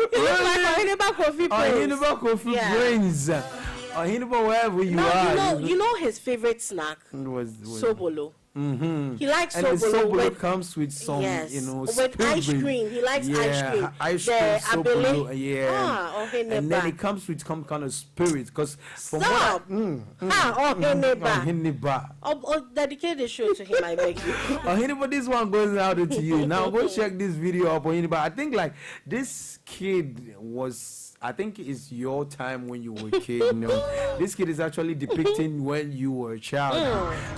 He looks like Ohineba Coffee Brains. Ohineba Coffee Brains. Ohineba wherever you are. You know his favorite snack was Sobolo. He likes and Sobolo. Comes with some, with ice cream. He likes ice cream. Ice cream, Sobolo, and then it comes with some kind of spirit. Because from dedicate the show to him, I beg you. Ohineba, this one goes out to you. Now go check this video up, Ohineba. I think like this kid was. I think it's your time when you were a kid. This kid is actually depicting when you were a child.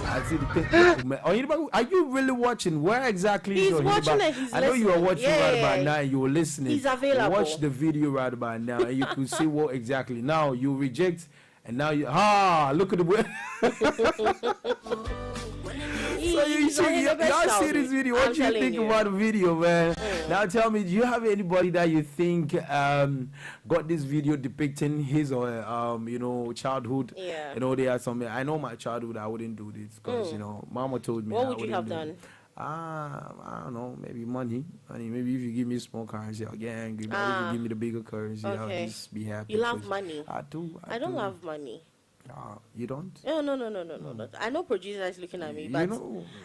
I see the thing. Are you really watching? Where exactly is your watching? I know you are watching right about now. You were listening. He's available. Watch the video right about now, and you can see what exactly. Now you reject, and now you look at the way. So y'all see this video. What do you think about the video, man? Now tell me, do you have anybody that you think got this video depicting his or childhood? Yeah. They had something. I know my childhood. I wouldn't do this because Mama told me. What would you have done? I don't know. Maybe money. Maybe if you give me a small currency, I'll get angry. But if you give me the bigger currency, I'll just be happy. You love money. I do. I don't love money. You don't? No. I know producer is looking at me, but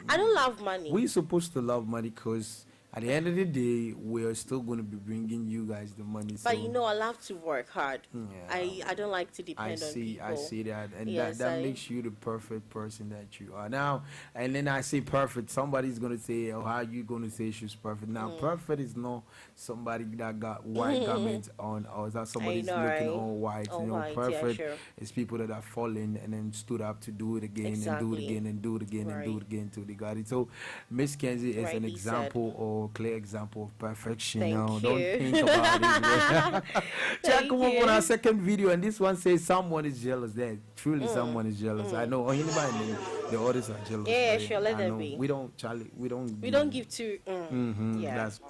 I don't love money. We're supposed to love money because at the end of the day, we're still going to be bringing you guys the money. But I love to work hard. I don't like to depend on people. I see that. And that makes you the perfect person that you are. Now, and then I say perfect. Somebody's going to say, how are you going to say she's perfect? Now, perfect is not somebody that got white garments on, or is that somebody's looking all white? Perfect is people that are fallen and then stood up to do it again and do it again and do it again and do it again until they got it. So, Miss Kenzie is an example or clear example of perfection. Don't think about it. Check up on our second video, and this one says someone is jealous. There, truly, someone is jealous. I know. Anybody, the others are jealous. Yeah, sure, let them be. We don't, Charlie. We don't give to. Yeah. That's.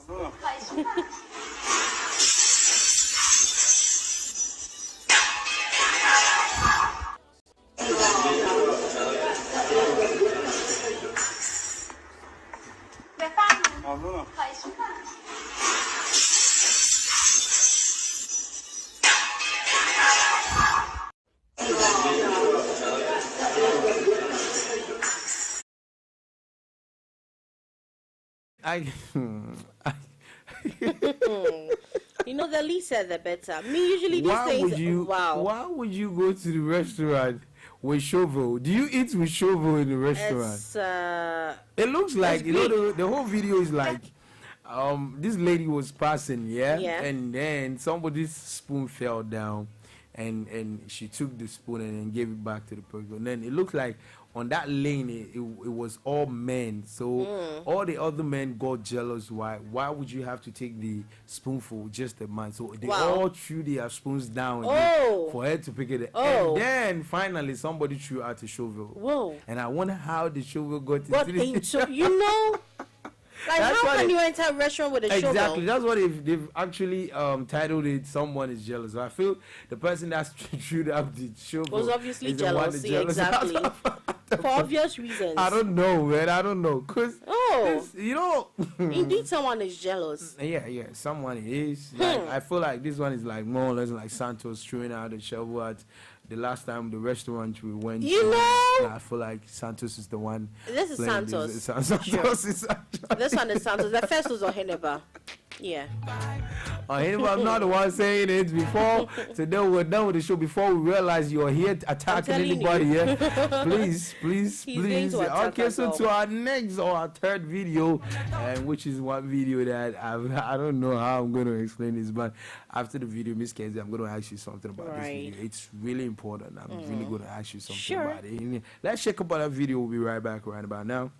The least said the better. Me usually these things. Why would you go to the restaurant with shovel? Do you eat with shovel in the restaurant? It looks like the whole video is like this lady was passing, and then somebody's spoon fell down, and she took the spoon and then gave it back to the person. And then it looks like on that lane it was all men, so all the other men got jealous. Why would you have to take the spoonful just a man? So they all threw their spoons down for her to pick it up. And then finally somebody threw out a shovel. And I wonder how the shovel got into Like, how can you enter a restaurant with a shovel? Exactly. That's what they've actually titled it. Someone is jealous. So I feel the person that's chewed up the shovel was obviously is the one jealous. jealous. Exactly. For obvious reasons. I don't know, man. I don't know. Cause you know, indeed, someone is jealous. Yeah. Someone is. Like, I feel like this one is like more or less like Santos chewing out the shovel at the last time the restaurant we went to. You know, I feel like Santos is the one. This is Santos. Santos is this one is Santos. The first was Oheneba. Yeah. I'm not the one saying it before. Today we're done with the show. Before we realize you're here attacking anybody, please. Okay, so to our next or our third video, which is one video that I don't know how I'm going to explain this, but after the video, Miss Kenzie, I'm going to ask you something about this video. It's really important. I'm really going to ask you something about it. Let's check up on that video. We'll be right back right about now.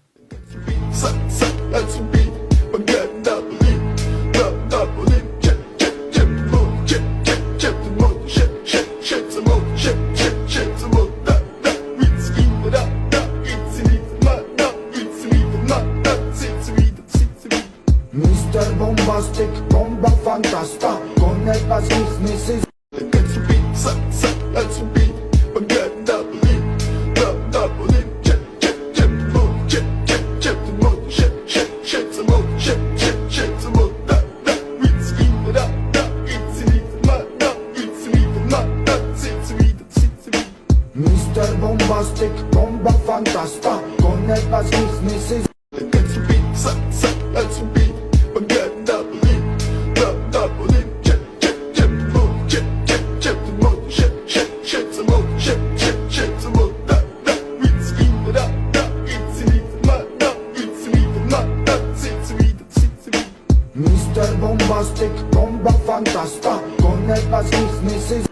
Mr. Bombastic, bomba fantasta, con el pastis Mrs. Mr. Bombastic, bomba fantasta, con el pastis Mrs. Mr. Bombastic, bomba fantasta, con el pastis Mrs.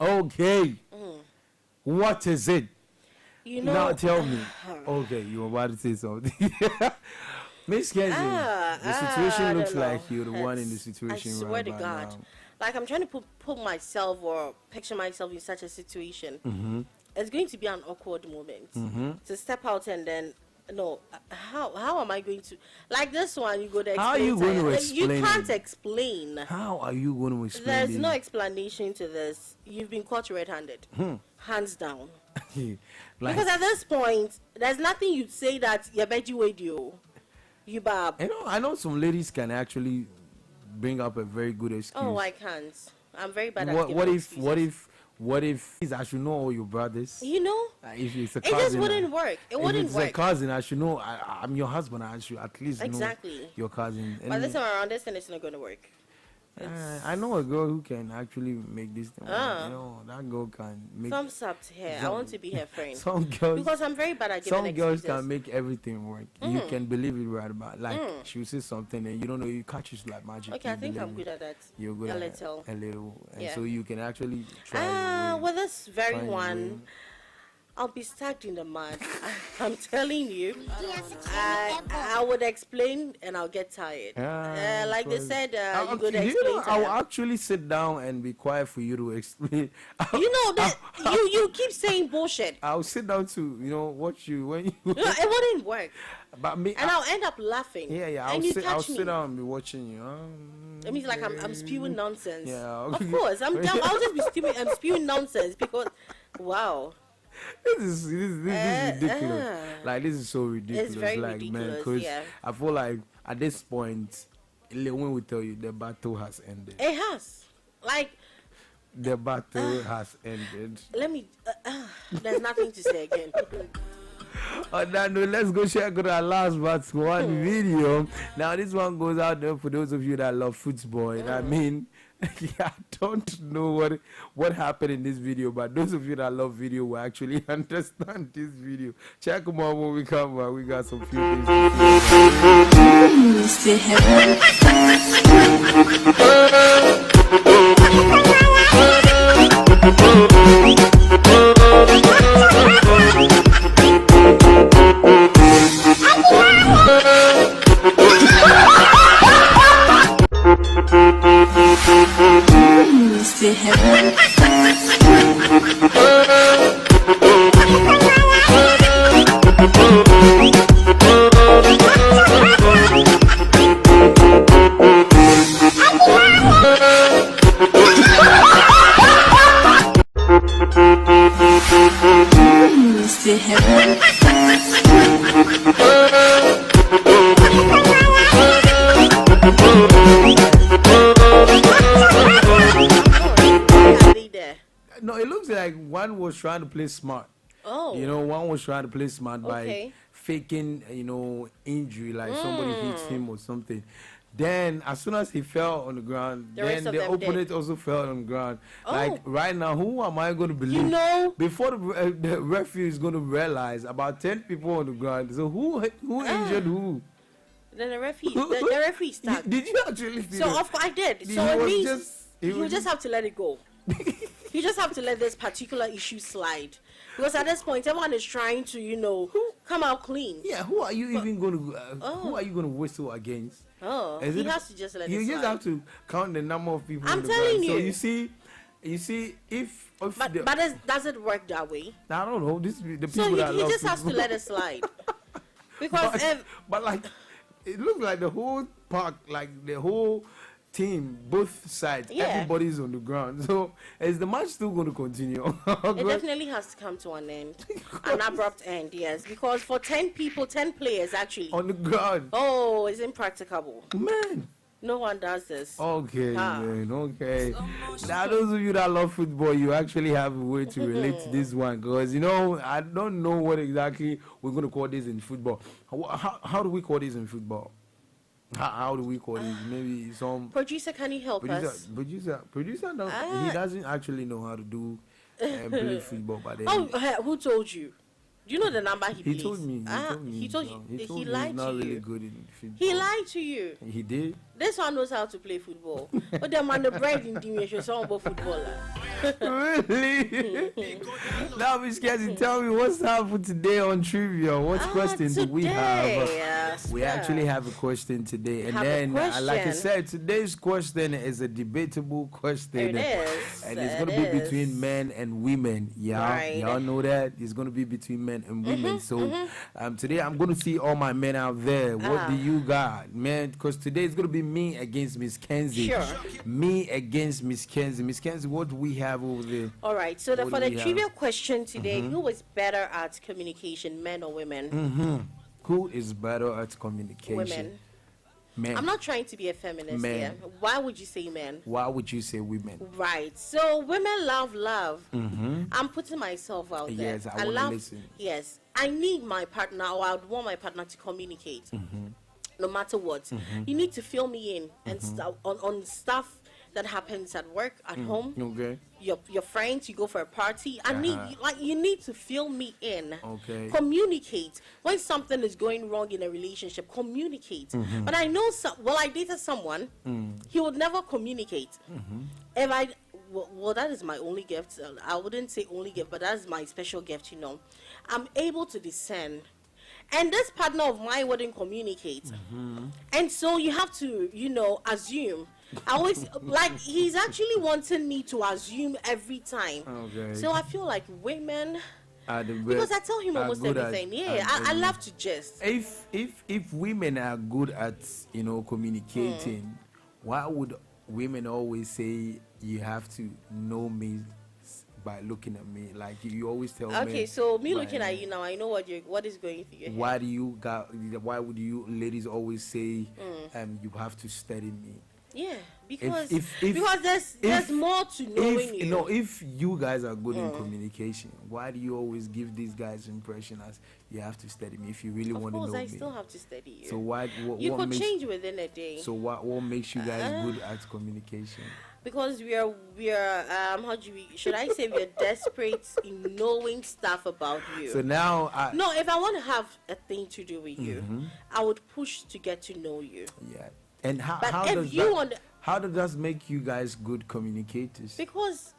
Okay. What is it? You know, now tell me. Okay, you were about to say something. Miss Kenzie, the situation looks like you're the one in the situation. I swear to God. Now. Like, I'm trying to put myself or picture myself in such a situation. It's going to be an awkward moment to step out and then how am I going to, like this one, you go to explain. How are you going to explain? You can't explain. How are you going to explain? There's no explanation to this. You've been caught red-handed, hands down. Because at this point, there's nothing you'd say that you bet you would you bab. I know some ladies can actually bring up a very good excuse. Oh, I can't. I'm very bad at what if I should know all your brothers? You know, if it's a cousin, it just wouldn't work. It wouldn't work. If it's a cousin, I should know. I'm your husband. I should at least know your cousin. But this time around, this thing is not going to work. I know a girl who can actually make this thing work. That girl can make. Thumbs up to her. I want to be her friend. Some girls, because I'm very bad at giving girls excuses. can make everything work. You can believe it right about. Like she will say something and you don't know. You catch it like magic. Okay, I think I'm good at that. You're good a at little. A little, and so you can actually try. Well, this very one. I'll be stuck in the mud. I'm telling you. I would explain and I'll get tired. Like they said, you go to explain. I'll actually sit down and be quiet for you to explain. You know that you keep saying bullshit. I'll sit down to watch you when you. No, it wouldn't work. But me, and I'll end up laughing. Yeah. I'll sit down and be watching you. It means like I'm spewing nonsense. Yeah. Of course, I'm down. I'll just be spewing nonsense because, wow. This is ridiculous. Like, this is so ridiculous. It's very like, ridiculous, man, because I feel like at this point, when we tell you the battle has ended. It has. Like, the battle has ended. Let me. There's nothing to say again. On that note, let's go check out our last but one video. Now, this one goes out there for those of you that love football. I mean, I don't know what happened in this video, but those of you that love video will actually understand this video. Check them out when we come back. We got some few things No, it looks like one was trying to play smart. Oh. You know, one was trying to play smart by Okay. faking, injury, like somebody hit him or something. Then, as soon as he fell on the ground, then the opponent also fell on the ground. Like, right now, who am I going to believe? You know, before the referee is going to realize, about 10 people on the ground. So, who injured who? Then the referee stuck. Did you actually see So, that? of course, I did. So, it means you just have to let it go. You just have to let this particular issue slide. Because at this point, everyone is trying to, come out clean. Yeah, who are you even going to who are you going to whistle against? Oh, he has to just let it slide. You just have to count the number of people. I'm telling you. So you see, if does it work that way? I don't know. This the people so that he love just has to football. let it slide. Because but like, it looks like the whole park, like the whole team, both sides, everybody's on the ground. So is the match still going to continue? It definitely has to come to an end, an abrupt end. Yes, because for 10 people, 10 players actually on the ground. Oh, it's impracticable. Man, no one does this. Okay, man. Okay. Now, those of you that love football, you actually have a way to relate to this one, because I don't know what exactly we're going to call this in football. How do we call this in football? How do we call it? Maybe some producer. Can you help us? Producer. No, he doesn't actually know how to do play football. But who told you? Do you know the number he plays? He told me. He told you. He lied he's to not you. really good in football. He lied to you. He did. This one knows how to play football. But the man, the bread in the show, some about footballer. Really? Now, Miss Cassie, tell me what's up for today on trivia. What question do we have? We actually have a question today, and then, like I said, today's question is a debatable question. It is, and it's gonna be between men and women. Y'all know that it's gonna be between men and women. So, today I'm gonna see all my men out there. What do you got, man? Because today it's gonna be me against Miss Kenzie. Sure. Me against Miss Kenzie. Miss Kenzie, what do we have over there? All right. So for the trivia question today, who is better at communication, men or women? Who is better at communication? Women. Men. I'm not trying to be a feminist here. Why would you say men? Why would you say women? Right. So women love. I'm putting myself out there. Yes, I want to listen. Yes. I need my partner, or I would want my partner to communicate. No matter what. You need to fill me in and on stuff that happens at work, at home. Okay. Your friends, you go for a party. You need to fill me in. Okay. Communicate. When something is going wrong in a relationship, communicate. But I know I dated someone, he would never communicate. If that is my only gift. I wouldn't say only gift, but that is my special gift, I'm able to discern. And this partner of mine wouldn't communicate. And so you have to, assume. I always, he's actually wanting me to assume every time. Okay. So I feel like women, because I tell him almost everything. I love to jest. If women are good at, communicating, why would women always say you have to know me by looking at me? Like you always tell me. Okay, so me looking at you now, I know what is going through your head. Why would you ladies always say you have to study me? Yeah, because there's more to knowing you. If you guys are good in communication, why do you always give these guys impression as you have to study me if you really want to know me? Of course, I still have to study you. So what could change within a day. So what makes you guys good at communication? Because we are should I say we're desperate in knowing stuff about you. So now if I want to have a thing to do with you, I would push to get to know you. Yeah. And how does that make you guys good communicators? Because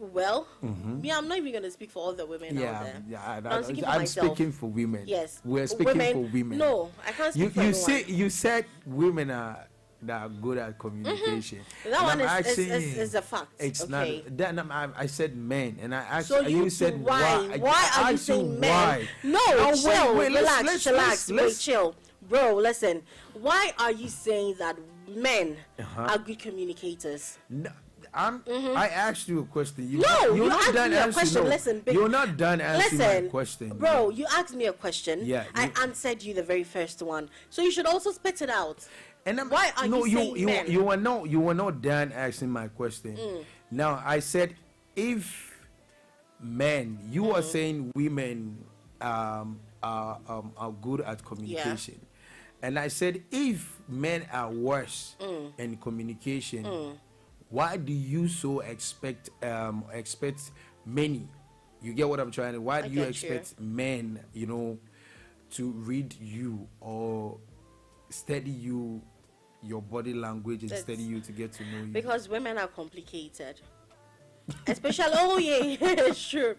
I'm not even going to speak for all the women out there. Yeah, I'm speaking for women. Yes. We're speaking for women. No, I can't speak for everyone. You said women that are good at communication. That one is a fact. It's not. Then I said men, and I asked you said why. Why are you saying men? Why? No, chill. Relax. Chill. Bro, listen. Why are you saying that men are good communicators? No, I asked you a question. You asked me a question. No. Listen, you're not done answering my question, bro. You asked me a question. Yeah, I answered you the very first one. So you should also spit it out. And why are you saying men? You were not done asking my question. Now I said, if men, you are saying women are good at communication, and I said, if men are worse in communication, why do you so expect many? You get what I'm trying to? Why do you expect men, to read you or study you, your body language, and study you to get to know you? Because women are complicated. Especially, sure.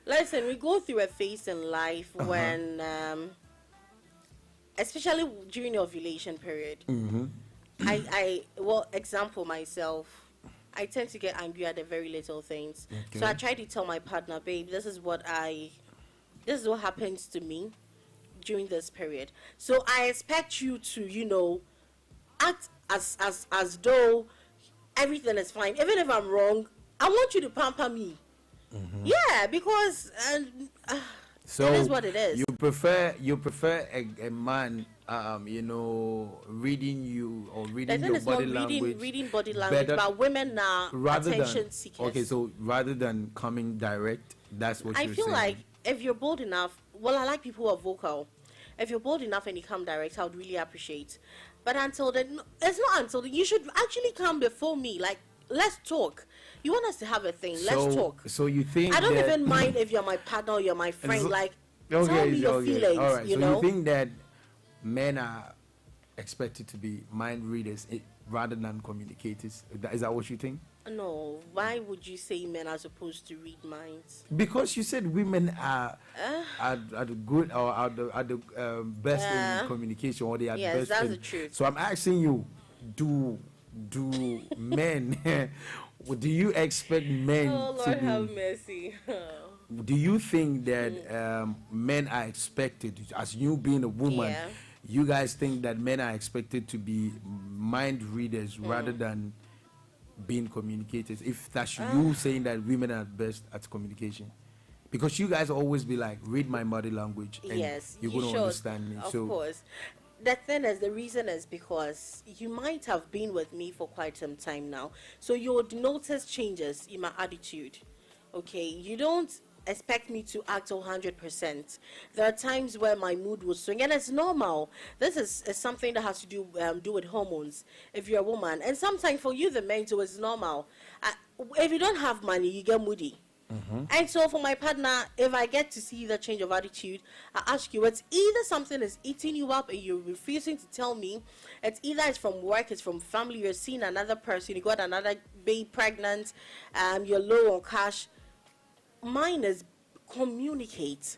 Listen, we go through a phase in life when, especially during the ovulation period, example myself, I tend to get angry at the very little things. Okay. So I try to tell my partner, babe, this is what happens to me during this period. So I expect you to, act as though everything is fine. Even if I'm wrong, I want you to pamper me. Yeah, because so it is what it is. You prefer a man, reading you or reading your body language. Reading body language, but women are attention seekers. Okay, so rather than coming direct, that's what you're saying. I feel like if you're bold enough, I like people who are vocal. If you're bold enough and you come direct, I would really appreciate. But until then, it's not until then. You should actually come before me. Like, let's talk. You want us to have a thing. Let's talk. So you think I don't even mind if you're my partner or you're my friend. Tell me your feelings. All right. You think that men are expected to be mind readers rather than communicators? Is that what you think? No. Why would you say men are supposed to read minds? Because you said women are the good or are the best in communication, or they are yes, the best. Yes, that's in, the truth. So I'm asking you, do men? Do you expect men oh, Lord to be? Have mercy. Do you think that men are expected, as you being a woman, you guys think that men are expected to be mind readers rather than being communicators? If that's you saying that women are best at communication, because you guys always be like, read my body language, and you're going to understand me. Of course. The thing is, the reason is because you might have been with me for quite some time now, so you would notice changes in my attitude. Okay, you don't expect me to act 100%. There are times where my mood will swing, and it's normal. This is something that has to do with hormones. If you're a woman, and sometimes for you, the men too, it's normal. If you don't have money, you get moody. And so for my partner, if I get to see the change of attitude, I ask you, it's either something is eating you up and you're refusing to tell me. It's either it's from work, it's from family, you're seeing another person, you got another baby pregnant, you're low on cash. Mine is communicate.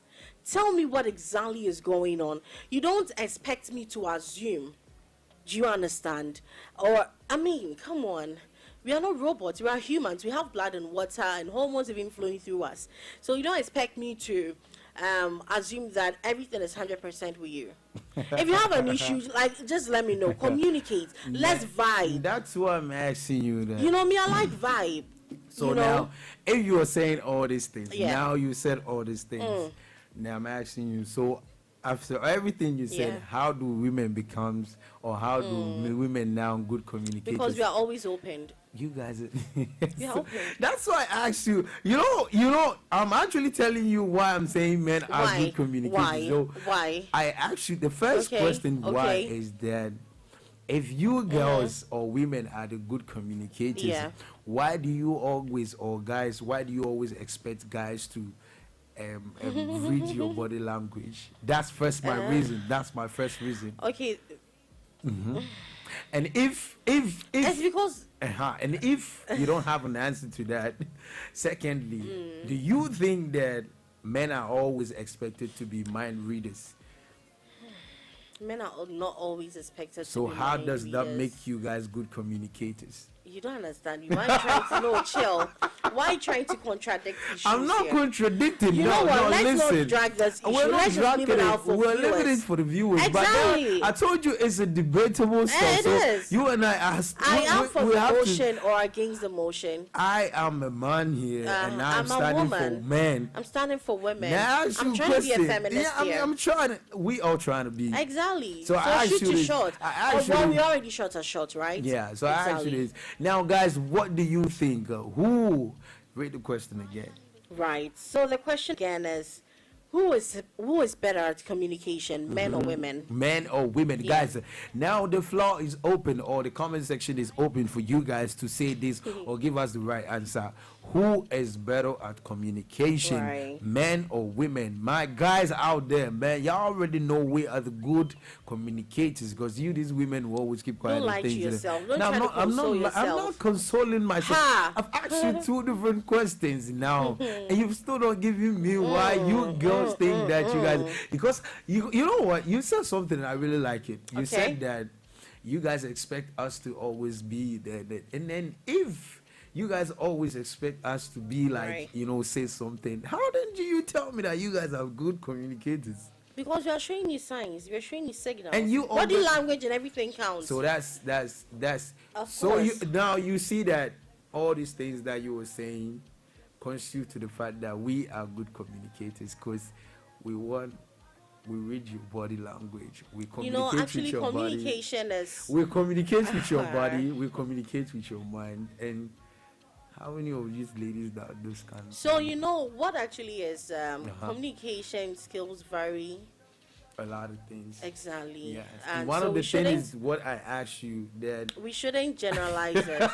Tell me what exactly is going on. You don't expect me to assume. Do you understand? Or, come on. We are not robots. We are humans. We have blood and water and hormones even flowing through us. So you don't expect me to assume that everything is 100% with you. If you have an issue, just let me know. Communicate. Let's vibe. That's what I'm asking you then. You know me, I like vibe. So now, if you are saying all these things, now you said all these things. Now I'm asking you, so after everything you said, how do women becomes, or how do women now good communicators? Because we are always opened. You guys are that's why I asked you. You know, I'm actually telling you why I'm saying men are good communicators. Why? I actually, the first question why is that if you girls or women are the good communicators, why do you always, or guys, why do you always expect guys to read your body language? That's my reason. That's my first reason. Okay. And if it's because and if you don't have an answer to that, secondly, do you think that men are always expected to be mind readers? Men are not always expected so to be how mind does that readers. make you guys good communicators? You don't understand. You are trying to know, chill. Why are you trying to contradict issues? I'm not here? contradicting. You no, know what? no, Let's listen. not drag this issue. We're not Let's just leave it out for We're viewers. leaving it for the viewers. Exactly. But I told you it's a debatable stuff. It so is. you and I am for the motion or against the motion. I am a man here, and I'm a standing woman. for men. I'm standing for women. Now, I'm trying to be a feminist here. I'm trying to. We all trying to be. Exactly. So I shoot actually, your shot. Well, we already shot a shot, right? Yeah. So exactly. I actually. Now, guys, what do you think? Who? Read the question again. Right. So the question again is, who is better at communication, men or women? Men or women, Yeah. guys. Now the floor is open, or the comment section is open for you guys to say this or give us the right answer. Who is better at communication, Right. men or women? My guys out there, man, y'all already know we are the good communicators, because these women will always keep quiet. Don't lie to things. yourself. Don't Now, try to console I'm yourself. not consoling myself. Ha! I've asked you two different questions now, and you've still not giving me why you girls think that you guys, because you know what, you said something, I really like it. You said that you guys expect us to always be there, and then if you guys always expect us to be like, say something, how didn't you tell me that you guys are good communicators? Because we are showing you signs, we are showing you signals, and you body language and everything counts. So that's Of so course. now you see that all these things that you were saying contribute to the fact that we are good communicators, because we read your body language. We communicate actually with your communication body. is. We communicate with your body. We communicate with your mind. And how many of these ladies that those kind of So you know what actually is communication skills vary. a lot of things. Exactly. Yes. And one so of the we shouldn't- things is what I asked you that We shouldn't generalize it.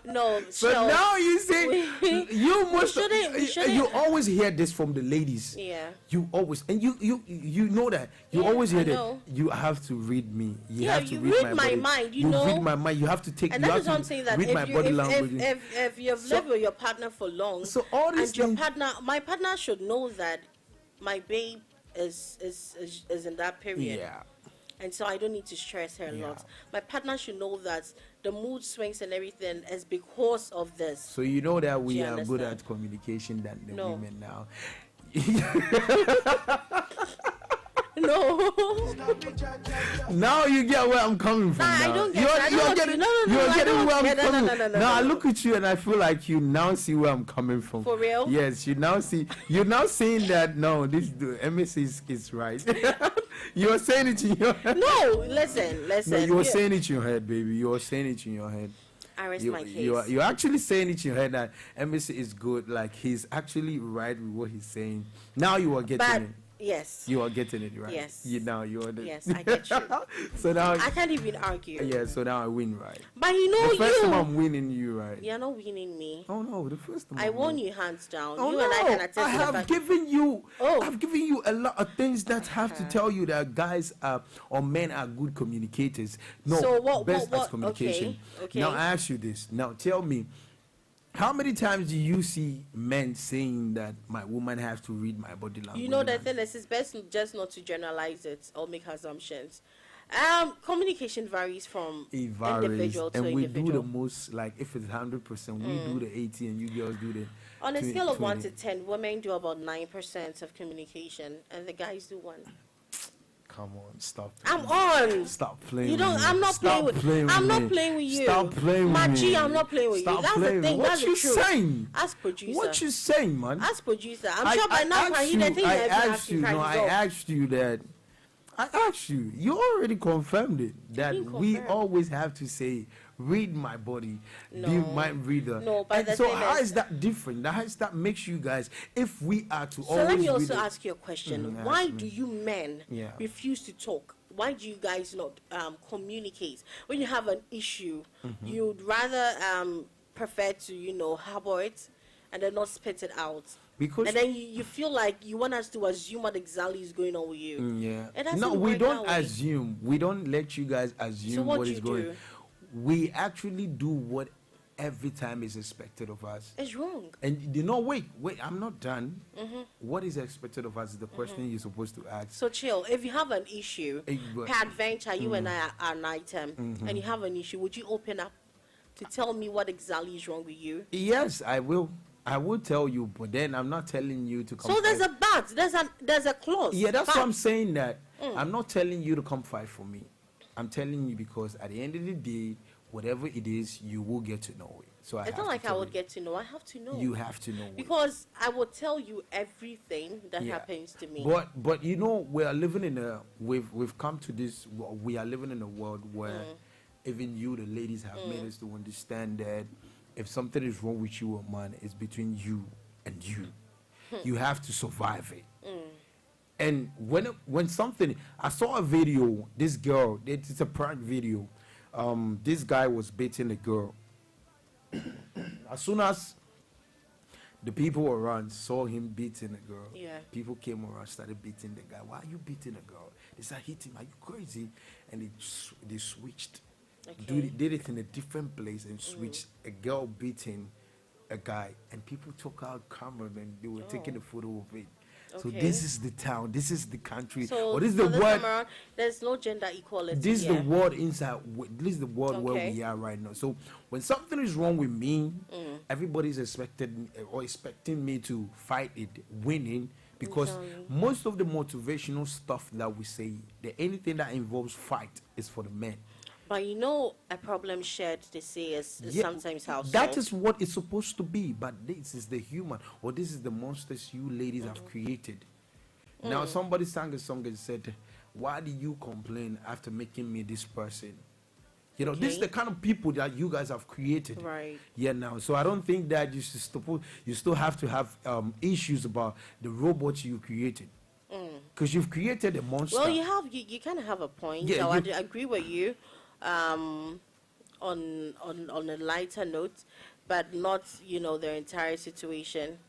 No. So now you say you must. we shouldn't. You always hear this from the ladies. Yeah. You always, and you know that you always hear I that. know. You have to read me. You Yeah, have to you read, read my my body. mind, you you know. read my mind. You have to take. And you that have is what to I'm saying, that read my if, body you, language. if you've lived with your partner for long, So all these and your things- my partner should know that my babe is in that period. Yeah. And so I don't need to stress her a lot. My partner should know that the mood swings and everything is because of this. So you know that we Do you are good understand? at communication than the No. women now. No. Now you get where I'm coming from. Nah, I now. don't get You're, that. I you're don't getting, no, no, no, you're I getting don't where I'm get that. coming. No, Now I no. look at you and I feel like you now see where I'm coming from. For real? Yes, you now see. You're now saying that no, this MS is right. You're saying it in your head. No, listen. No, you're saying it in your head, baby. You're saying it in your head. I rest You, my case. you're actually saying it in your head that MS is good. Like he's actually right with what he's saying. Now you are getting But it. yes. You are getting it right. Yes. You're the. Yes, I get you. So now I can't even argue. yeah, so now I win, right? But you know The first you. time I'm winning you, right? You're not winning me. Oh no, the first time I I'm won winning. you hands down. Oh You no, and I can attest I to the have fact. given you. Oh. I've given you a lot of things that have to tell you that guys are or men are good communicators. No, So best what- at communication. okay. Now I ask you this. Now tell me, how many times do you see men saying that my woman has to read my body language? You know the thing is, it's best just not to generalize it or make assumptions. Communication varies from It varies, individual to and we individual. do the most. Like if it's 100%, we do the 80, and you girls do the. On a 20, scale of 1 20. to 10, women do about 9% of communication, and the guys do 1. Come on, stop. I'm on. Stop playing. You don't. with me. I'm not Stop playing with. I'm with not me. playing with you. Stop playing with Machi, me. I'm not playing with Stop you. That's playing. the thing. What That's you the truth. saying? Ask producer. What you saying, man? Ask producer. I'm sure by now, asked he the thing I that asked you. No, I asked you that. I asked you. You already confirmed it. That didn't we confirm. always have to say, "Read my body, be No. my reader." No, but And the so thing how is- is that different? How is that makes you guys? If we are to So always let me read also it- ask you a question. Mhm, Why ask me. do you men Yeah. refuse to talk? Why do you guys not communicate? When you have an issue, Mm-hmm. you'd rather prefer to, harbor it and then not spit it out. Because- and then you feel like you want us to assume what exactly is going on with you. Yeah. It doesn't No, we work don't that way. assume. We don't let you guys assume what what do is you going. do? We actually do what every time is expected of us. It's wrong. And wait, I'm not done. What is expected of us is the question you're supposed to ask. So chill. If you have an issue, Eh, but- peradventure, you and I are an item, and you have an issue, would you open up to tell me what exactly is wrong with you? Yes, I will. I will tell you, but then I'm not telling you to come. So there's a but. There's a clause. Yeah, that's but. what I'm saying. That I'm not telling you to come fight for me. I'm telling you because at the end of the day, whatever it is, you will get to know it. So it's not like I would get to know. I have to know. You have to know because I will tell you everything that happens to me. But you know, we are living in a we've come to this. We are living in a world where even you, the ladies, have made us to understand that if something is wrong with you or man, it's between you and you. You have to survive it. And when something, I saw a video. This girl, it's a prank video. This guy was beating a girl. As soon as the people around saw him beating a girl, people came around, started beating the guy. Why are you beating a girl? They said, hit him. Are you crazy? And they switched. Did it in a different place and switched. A girl beating a guy, and people took out camera and they were taking a photo of it. So this is the town, this is the country. So this is the world. There's no gender equality. This is the world inside. This is the world where we are right now. So when something is wrong with me, everybody's expecting me to fight it, winning. Because most of the motivational stuff that we say, anything that involves fight, is for the men. But you know, a problem shared, they say, is sometimes how. That is what it's supposed to be. But this is the human, or this is the monsters you ladies have created. Now, somebody sang a song and said, why do you complain after making me this person? You know, this is the kind of people that you guys have created. Right. Yeah, now. So I don't think that you still have to have issues about the robots you created. Because you've created a monster. Well, you kind of have a point. Yeah, so I agree with you. On a lighter note, but not their entire situation.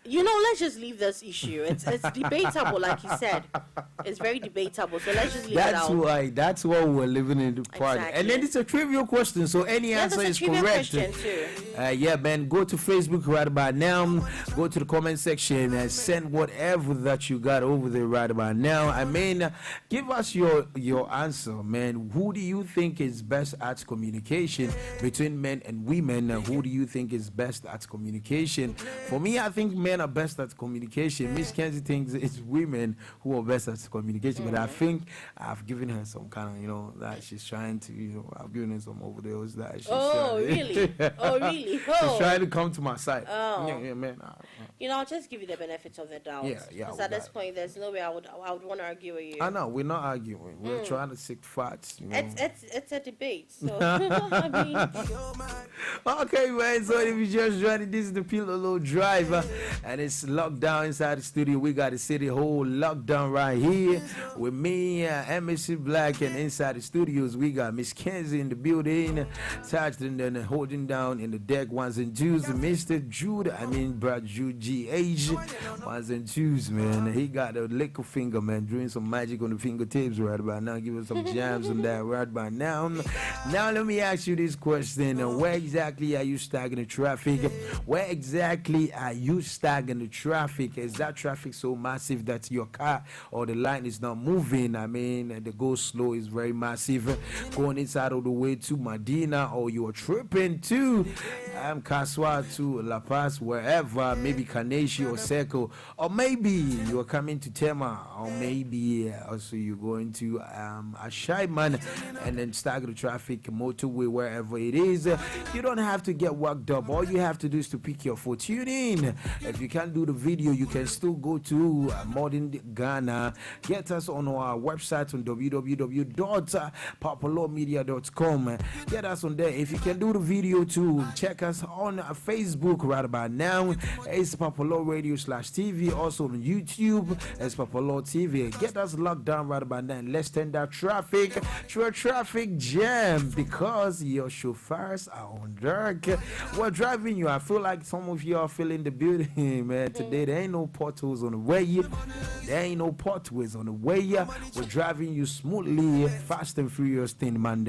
Let's just leave this issue. It's debatable, like you said. It's very debatable. So let's just leave it out. That's why we're living in the party. Exactly. And then it's a trivial question, so any answer is correct. Too. Yeah, man. Go to Facebook right about now. Go to the comment section and send whatever that you got over there right about now. I mean, give us your answer, man. Who do you think is best at communication between men and women? Who do you think is best at communication? For me, I think men are best at communication. Miss Kenzie thinks it's women who are best at communication, but I think I've given her some kind of, that she's trying to, I've given her some overdose that she's really? Oh, really? Oh. She's trying to come to my side. Oh. Yeah, man. I'll just give you the benefit of the doubt. Yeah. Because at this point, there's no way I would want to argue with you. I know, we're not arguing. We're trying to seek facts. It's a debate. So, I mean. Okay, man. So if you just joined, this is the Pilolo Driver. And it's lockdown inside the studio. We got the city whole lockdown right here with me, MSC Black, and inside the studios we got Miss Kenzie in the building, touched and then holding down in the deck ones and twos, Mr. Jude. Brad Jude GH ones and twos, man. He got a little finger, man, doing some magic on the fingertips right about now. Give us some jams on that right about now. Now let me ask you this question: where exactly are you stuck in the traffic? Where exactly are you stuck in the traffic? Is that traffic so massive that your car or the line is not moving? The go slow is very massive. Going inside all the way to Medina, or you're tripping to Kaswa to La Paz, wherever, maybe Kaneshi or Seko, or maybe you're coming to Tema, or maybe also you're going to Ashaiman and then stagger the traffic, motorway, wherever it is. You don't have to get worked up. All you have to do is to pick your phone, tune in. If you can't do the video, you can still go to Modern Ghana. Get us on our website on www.popolomedia.com. Get us on there. If you can do the video too, check us on Facebook right about now. It's Popolo Radio /TV. Also on YouTube, it's Popolo TV. Get us locked down right about now. Let's turn that traffic to a traffic jam because your chauffeurs are on dark. We're driving you. I feel like some of you are feeling the building, man. Today there ain't no potholes on the way. There ain't no potholes on the way. We're driving you smoothly, fast and furious thing, man.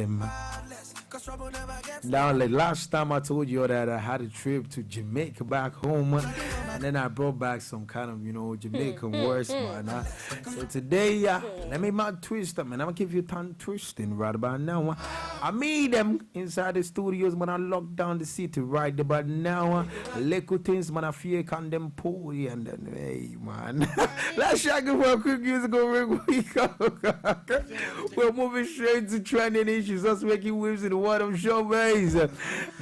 Now, like last time I told you that I had a trip to Jamaica back home. and then I brought back some kind of, Jamaican words, man. So today, let me my twist up, man. I'm gonna give you a tongue twisting right about now. I meet them inside the studios, man. I lock down the city right about now. Little things, man. I feel can them pull and then, hey, man. Let's shag it for a quick musical break. We're moving straight to trending issues. That's making waves in the world of showbiz.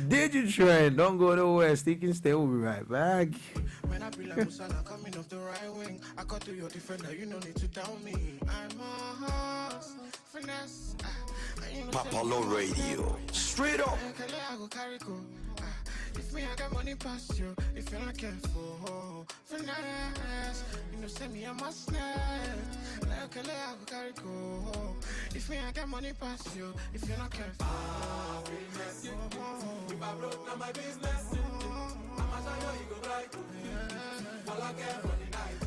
Did you trend? Don't go nowhere. Stick and stay. We'll be right back. When I be like Musala coming off the right wing, I got to your defender, you no need to down me. I'm a horse, finesse. Pilolo Radio. Straight up. If me I got money past you, if you're not careful, finesse. You know, send me a must net. Like I go carry go. If me I got money past you, if you're not careful. Finesse. If I broke down my business, I'ma show you go right. All I care for the night.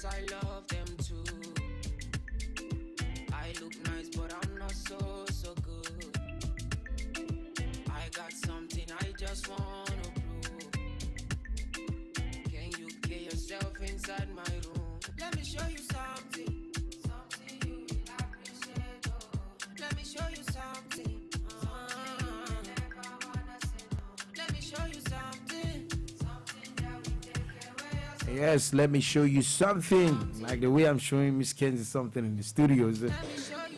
I love them too. I look nice, but I'm not so good. I got something I just wanna prove. Can you get yourself inside my room? Let me show you something, something you will appreciate. Oh. Let me show you something, something you will never wanna say no. Let me show you something, something that will take away your. Yes, let me show you something. Like the way I'm showing Miss Kenzie something in the studios.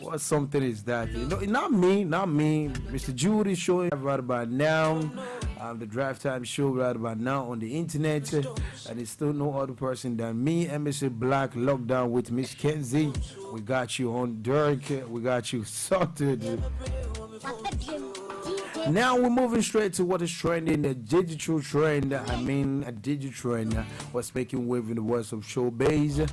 What something is that? Not me. Mr. Jude is showing right about now. The Drive Time show right about now on the internet. And it's still no other person than me, Mr. Black, lockdown with Miss Kenzie. We got you on Dirk. We got you sorted. Now we're moving straight to what is trending, the digital trend. A digital trend. What's making wave in the world of showbiz.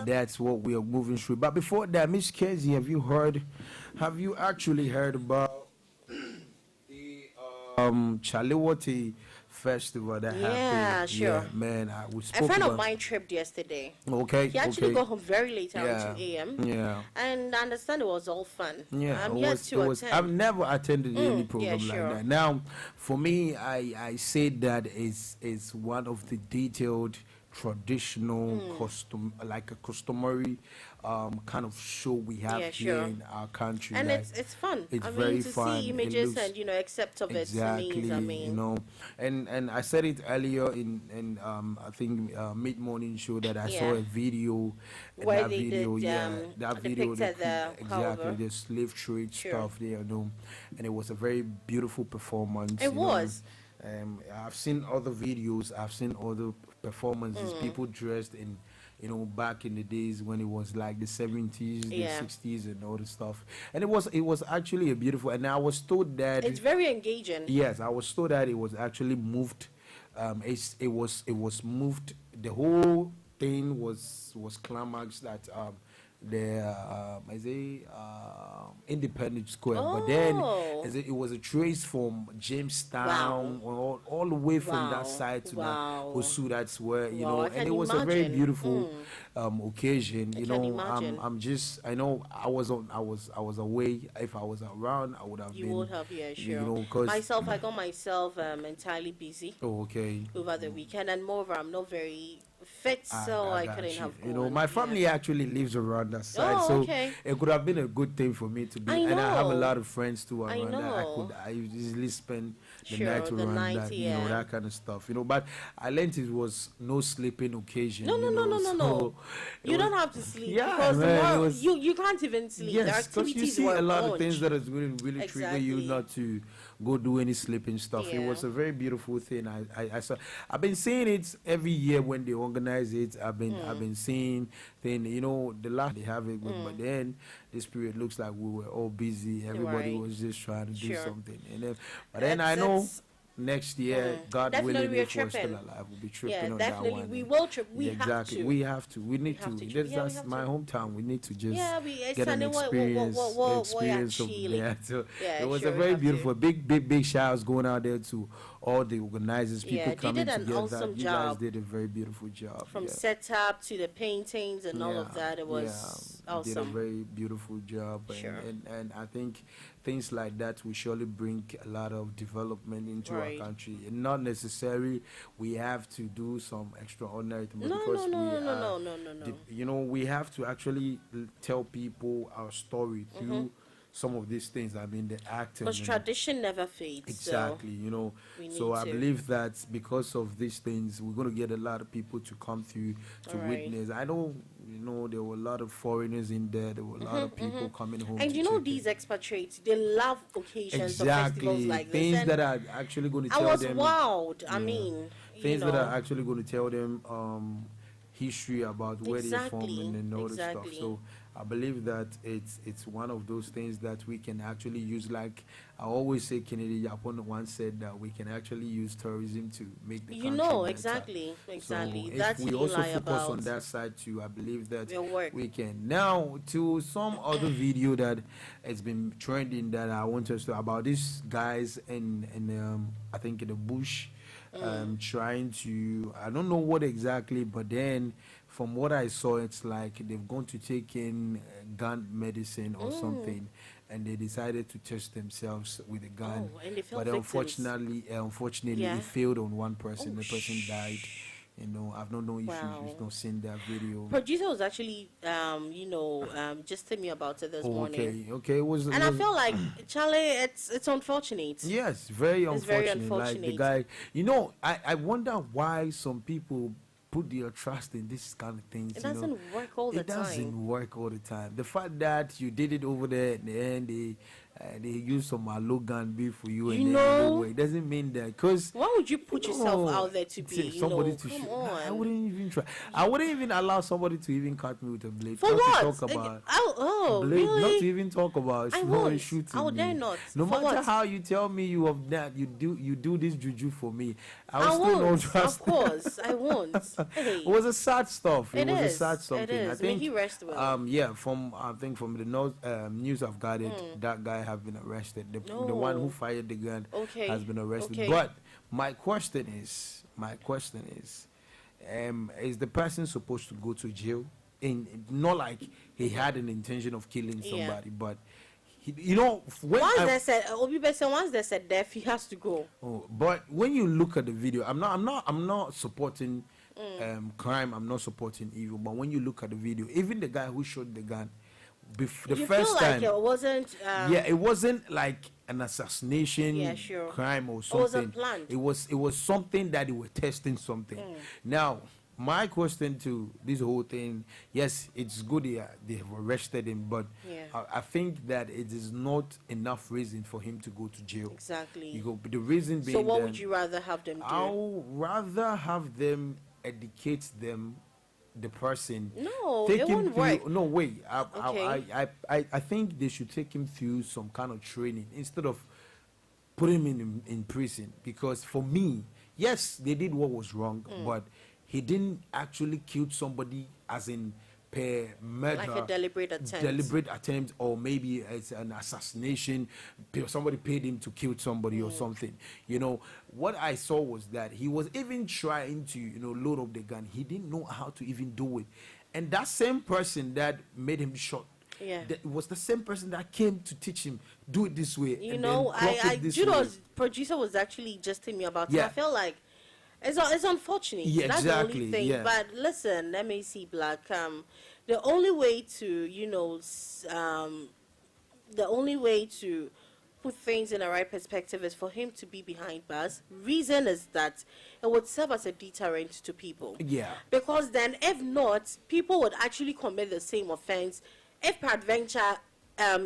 That's what we are moving through. But before that, Miss Kenzie, have you actually heard about the Chaliwati festival that happened? Yeah, sure. Yeah, man, we spoke a friend about of mine tripped yesterday. Okay. He actually got home very late, around 2 a.m. Yeah. And I understand it was all fun. Yeah, I'm yet to attend. I've never attended any program like that. Now, for me, I say that it's one of the detailed, traditional, customary kind of show we have here in our country. And it's fun. It's very fun. To see images and accept of exactly, it. I mean, and I said it earlier in I think mid-morning show that I saw a video. Where that they video, did, that video, exactly the slave trade stuff there, and it was a very beautiful performance. It was. I've seen other videos. I've seen other performances. People dressed in, back in the days when it was like the 70s, the 60s, and all the stuff. And it was actually a beautiful. And I was told that it's very engaging. Yes, I was told that it was actually moved. It was moved. The whole thing was climaxed at Independence Square, but then it was a trace from Jamestown, all the way from that side to that Hosu. That's where and it was a very beautiful occasion. I know I was away. If I was around, I would have been. You would have, yeah, sure. I got myself entirely busy. Oh, okay. Over the weekend, and moreover, I'm not very fit, so I couldn't have gone. You know, my family actually lives around that side, Oh, okay. so it could have been a good thing for me to be. And I have a lot of friends too around that. I usually spend the night around that, you know, that kind of stuff. You know, but I learned it was no sleeping occasion. No. You don't have to sleep because man, you can't even sleep. Yes, because you see a lot of things that is really trigger you not to go do any sleeping stuff. It was a very beautiful thing. I saw. I've been seeing it every year when they organize it. I've been seeing thing. You know, the last they have it, but then this period looks like we were all busy. Everybody was just trying to do something, and then I know. Next year, God willing, if we're still alive, we'll be tripping on that one. We will trip. We exactly. We have to. We need to. That's my hometown. We need to just get an experience of there. So it was a very beautiful, big shouts going out there to all the organizers, people coming together. Awesome you guys did a very beautiful job. From setup to the paintings and all of that, it was awesome. Did a very beautiful job, and I think things like that will surely bring a lot of development into our country. And not necessarily we have to do some extraordinary things. No. You know, we have to actually tell people our story through some of these things. I mean, the acting. Because tradition never fades. Exactly, you know. So I believe that because of these things, we're going to get a lot of people to come through to witness. I know, you know, there were a lot of foreigners in there. There were a lot of people coming home. And you know, these expatriates, they love occasions of festivals like this. Things that are actually going to tell them. I was wowed. I mean, things that are actually going to tell them history about where they're from and all this stuff. So I believe that it's one of those things that we can actually use. Like I always say, Kennedy Yapon once said that we can actually use tourism to make the country better. Exactly. So That's if we also focus on that side too, I believe that we can. Now to some other video that has been trending that I want us to about these guys in I think in the bush. Trying to, I don't know what exactly, but then from what I saw, it's like they've gone to take in gun medicine or something, and they decided to test themselves with a gun. But unfortunately, it failed on one person. The person died. You know, I've not no issues with not seeing that video. Producer was actually, just telling me about it this morning. Okay. I feel like, Charlie, it's unfortunate. Yes, very unfortunate. It's very unfortunate. Like the guy, you know, I wonder why some people put their trust in this kind of things. It doesn't work all the time. It doesn't work all the time. The fact that you did it over there in the end, they use some Logan beef for you, and then it doesn't mean that. Because why would you put yourself out there to be somebody to shoot? I wouldn't even try. I wouldn't even allow somebody to even cut me with a blade. For what? To talk about blade, really? Not to even talk about shooting. I would dare not. No For matter what? how you tell me you have that, you do this juju for me. I will still not trust. Of course, I won't. Hey. It was a sad stuff. It was a sad something. It is. I think. May he rest well. From the news I've gathered, that guy have been arrested. The one who fired the gun has been arrested. But my question is, is the person supposed to go to jail? Not like he had an intention of killing somebody, but once they said death, he has to go. But when you look at the video, I'm not supporting crime. I'm not supporting evil. But when you look at the video, even the guy who shot the gun. The first time, it wasn't. It wasn't like an assassination crime or something. It wasn't planned. It was something that they were testing something. Now, my question to this whole thing, yes, it's good they have arrested him, but I think that it is not enough reason for him to go to jail. Exactly. The reason being. So what would you rather have them do? I'll rather have them educate them. The person it won't work. No way. I think they should take him through some kind of training instead of putting him in prison, because for me, yes, they did what was wrong, but he didn't actually kill somebody as in per murder, like a deliberate attempt, or maybe it's an assassination. Somebody paid him to kill somebody or something. You know, what I saw was that he was even trying to, load up the gun. He didn't know how to even do it. And that same person that made him shot, that was the same person that came to teach him, do it this way. Producer was actually just telling me about it. I felt like It's unfortunate. Yeah, That's exactly, the only thing. yeah. But listen, let me see, Black. The only way to, the only way to put things in the right perspective is for him to be behind bars. Reason is that it would serve as a deterrent to people. Yeah. Because then, if not, people would actually commit the same offense. If peradventure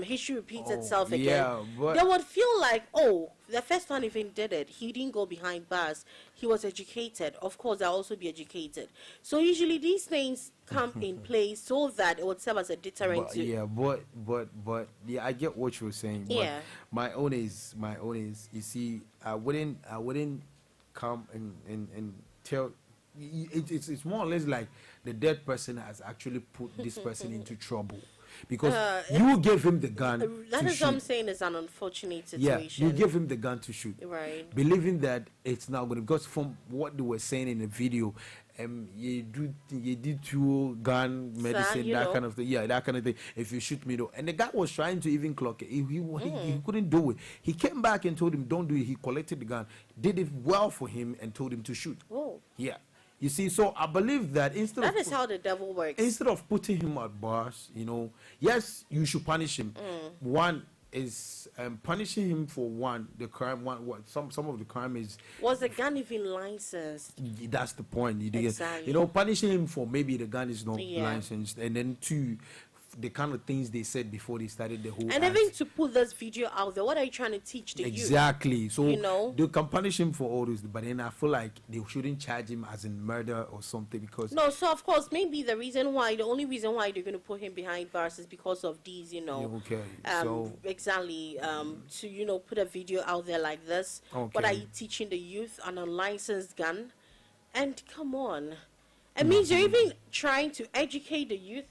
history repeats itself again, yeah, but they would feel like, oh, the first one even did it. He didn't go behind bars. He was educated. Of course, I'll also be educated. So usually these things come in place so that it would serve as a deterrent but, to. yeah, but yeah, I get what you were saying. But Yeah. my own is you see, I wouldn't come and tell. It's more or less like the dead person has actually put this person into trouble. Because you gave him the gun That to is shoot. what I'm saying is an unfortunate Yeah, situation. you give him the gun to shoot. Right. Believing that it's not going to, because from what they were saying in the video, you did two gun medicine, you that know. kind of thing. Yeah, that kind of thing. If you shoot me though. And the guy was trying to even clock it. He couldn't do it. He came back and told him, don't do it. He collected the gun, did it well for him and told him to shoot. Whoa. Yeah. You see, so I believe that That is how the devil works. instead of putting him at bars, yes, you should punish him. One is punishing him for the crime. Some of the crime is, Was the gun even licensed? that's the point. Exactly. Punishing him for maybe the gun is not Yeah. licensed, and then two, the kind of things they said before they started the whole. And act. even to put this video out there, what are you trying to teach the youth? Exactly. So You know? they can punish him for all this, but then I feel like they shouldn't charge him as in murder or something because No, so of course, maybe the only reason why they're going to put him behind bars is because of these, Okay. exactly, to, put a video out there like this. What Okay. are you teaching the youth? An unlicensed gun? And come on. It means you're even trying to educate the youth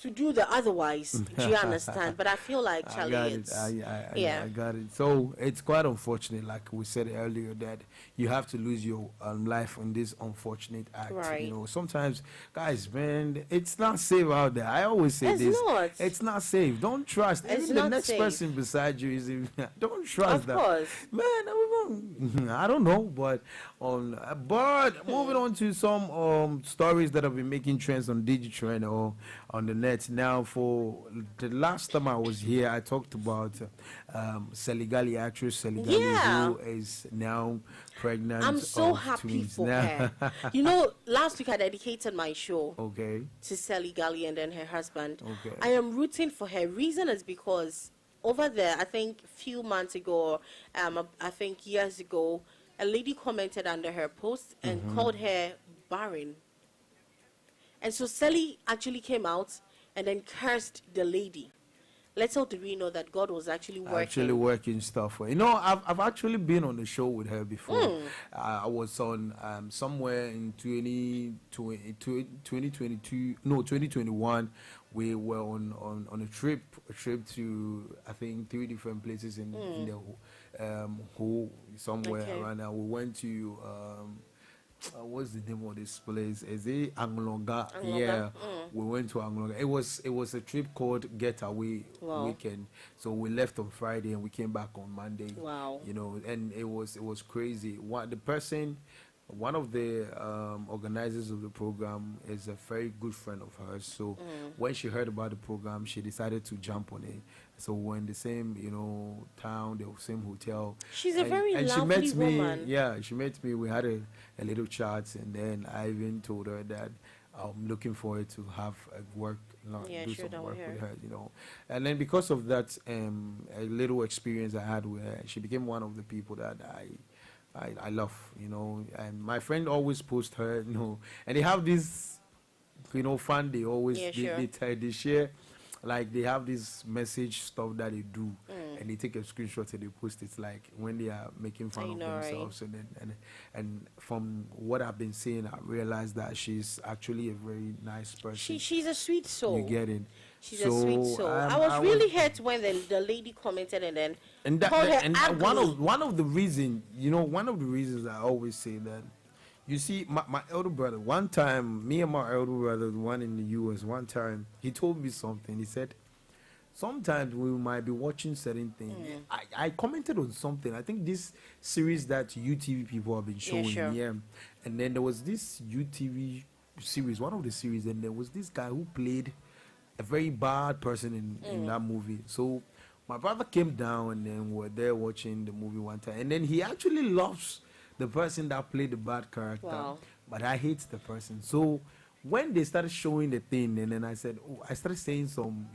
to do the otherwise. Do you understand? But I feel like, Charlie, I got it. So it's quite unfortunate, like we said earlier, that you have to lose your life in this unfortunate act. Right. Sometimes, guys, man, it's not safe out there. I always say It's this. not. It's not safe. Don't trust. It's Even the not next safe. person beside you is. Don't trust Of that. course. Man, I don't know, but moving on to some stories that have been making trends on Digitrend or on the net. Now, for the last time I was here, I talked about Seligali, actress Seligali, Yeah. who is now pregnant. I'm so of happy twins. for Now- her. Last week I dedicated my show Okay. to Sally Gali and then her husband. Okay. I am rooting for her. Reason is because over there, I think a few months ago, I think years ago, a lady commented under her post and called her barren. And so Sally actually came out and then cursed the lady. Little did we know that God was actually working. Stuff for her. I've actually been on the show with her before. I was on somewhere in 2021. We were on a trip to I think 3 different places in the whole somewhere around there. We went to what's the name of this place? Is it Anglonga? Yeah, we went to Anglonga. It was a trip called Getaway Weekend. So we left on Friday and we came back on Monday. Wow. And it was crazy. One of the organizers of the program is a very good friend of hers. So when she heard about the program, she decided to jump on it. So we're in the same, town, the same hotel. She's a very and lovely she met me. woman. Yeah, she met me. We had a little chat, and then I even told her that I'm looking forward to have a work, do some work with her, And then because of that, a little experience I had with her, she became one of the people that I love, and my friend always post her, and they have this, fun. They always they share, like they have this message stuff that they do, and they take a screenshot and they post it, like when they are making fun of themselves, and from what I've been seeing, I realized that she's actually a very nice person. She's a sweet soul. You get it. She's a sweet soul. I was really hurt when the lady commented and called her ugly. one of the reasons I always say that, you see, my elder brother, one time, me and my elder brother, the one in the US, one time, he told me something. He said, sometimes we might be watching certain things. I commented on something. I think this series that UTV people have been showing, and then there was this UTV series, one of the series, and there was this guy who played a very bad person in that movie. So my brother came down, and then we're there watching the movie one time, and then he actually loves the person that played the bad character, but I hate the person. So when they started showing the thing, and then I started saying some,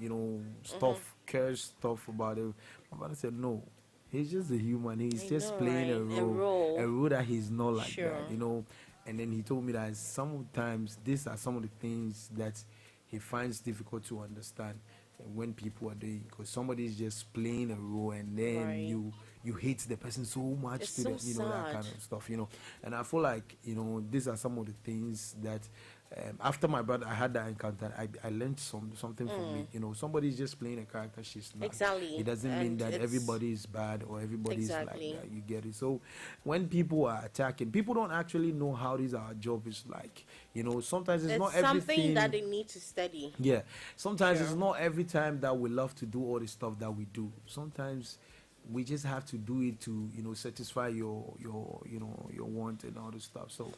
stuff, curse stuff about it. My brother said, no, he's just a human. He's just playing a role that he's not like that, And then he told me that sometimes these are some of the things that he finds difficult to understand when people are doing, because somebody is just playing a role, and then you hate the person so much, it's that kind of stuff, And I feel like these are some of the things that after my brother I had that encounter, I learned something from me. Somebody is just playing a character she's not. Exactly. It doesn't mean that everybody is bad or everybody is like that. You get it? So when people are attacking, people don't actually know how this our job is like. Sometimes it's not everything. Something that they need to study. Yeah. Sometimes it's not every time that we love to do all the stuff that we do. Sometimes we just have to do it to satisfy your want and all the stuff. So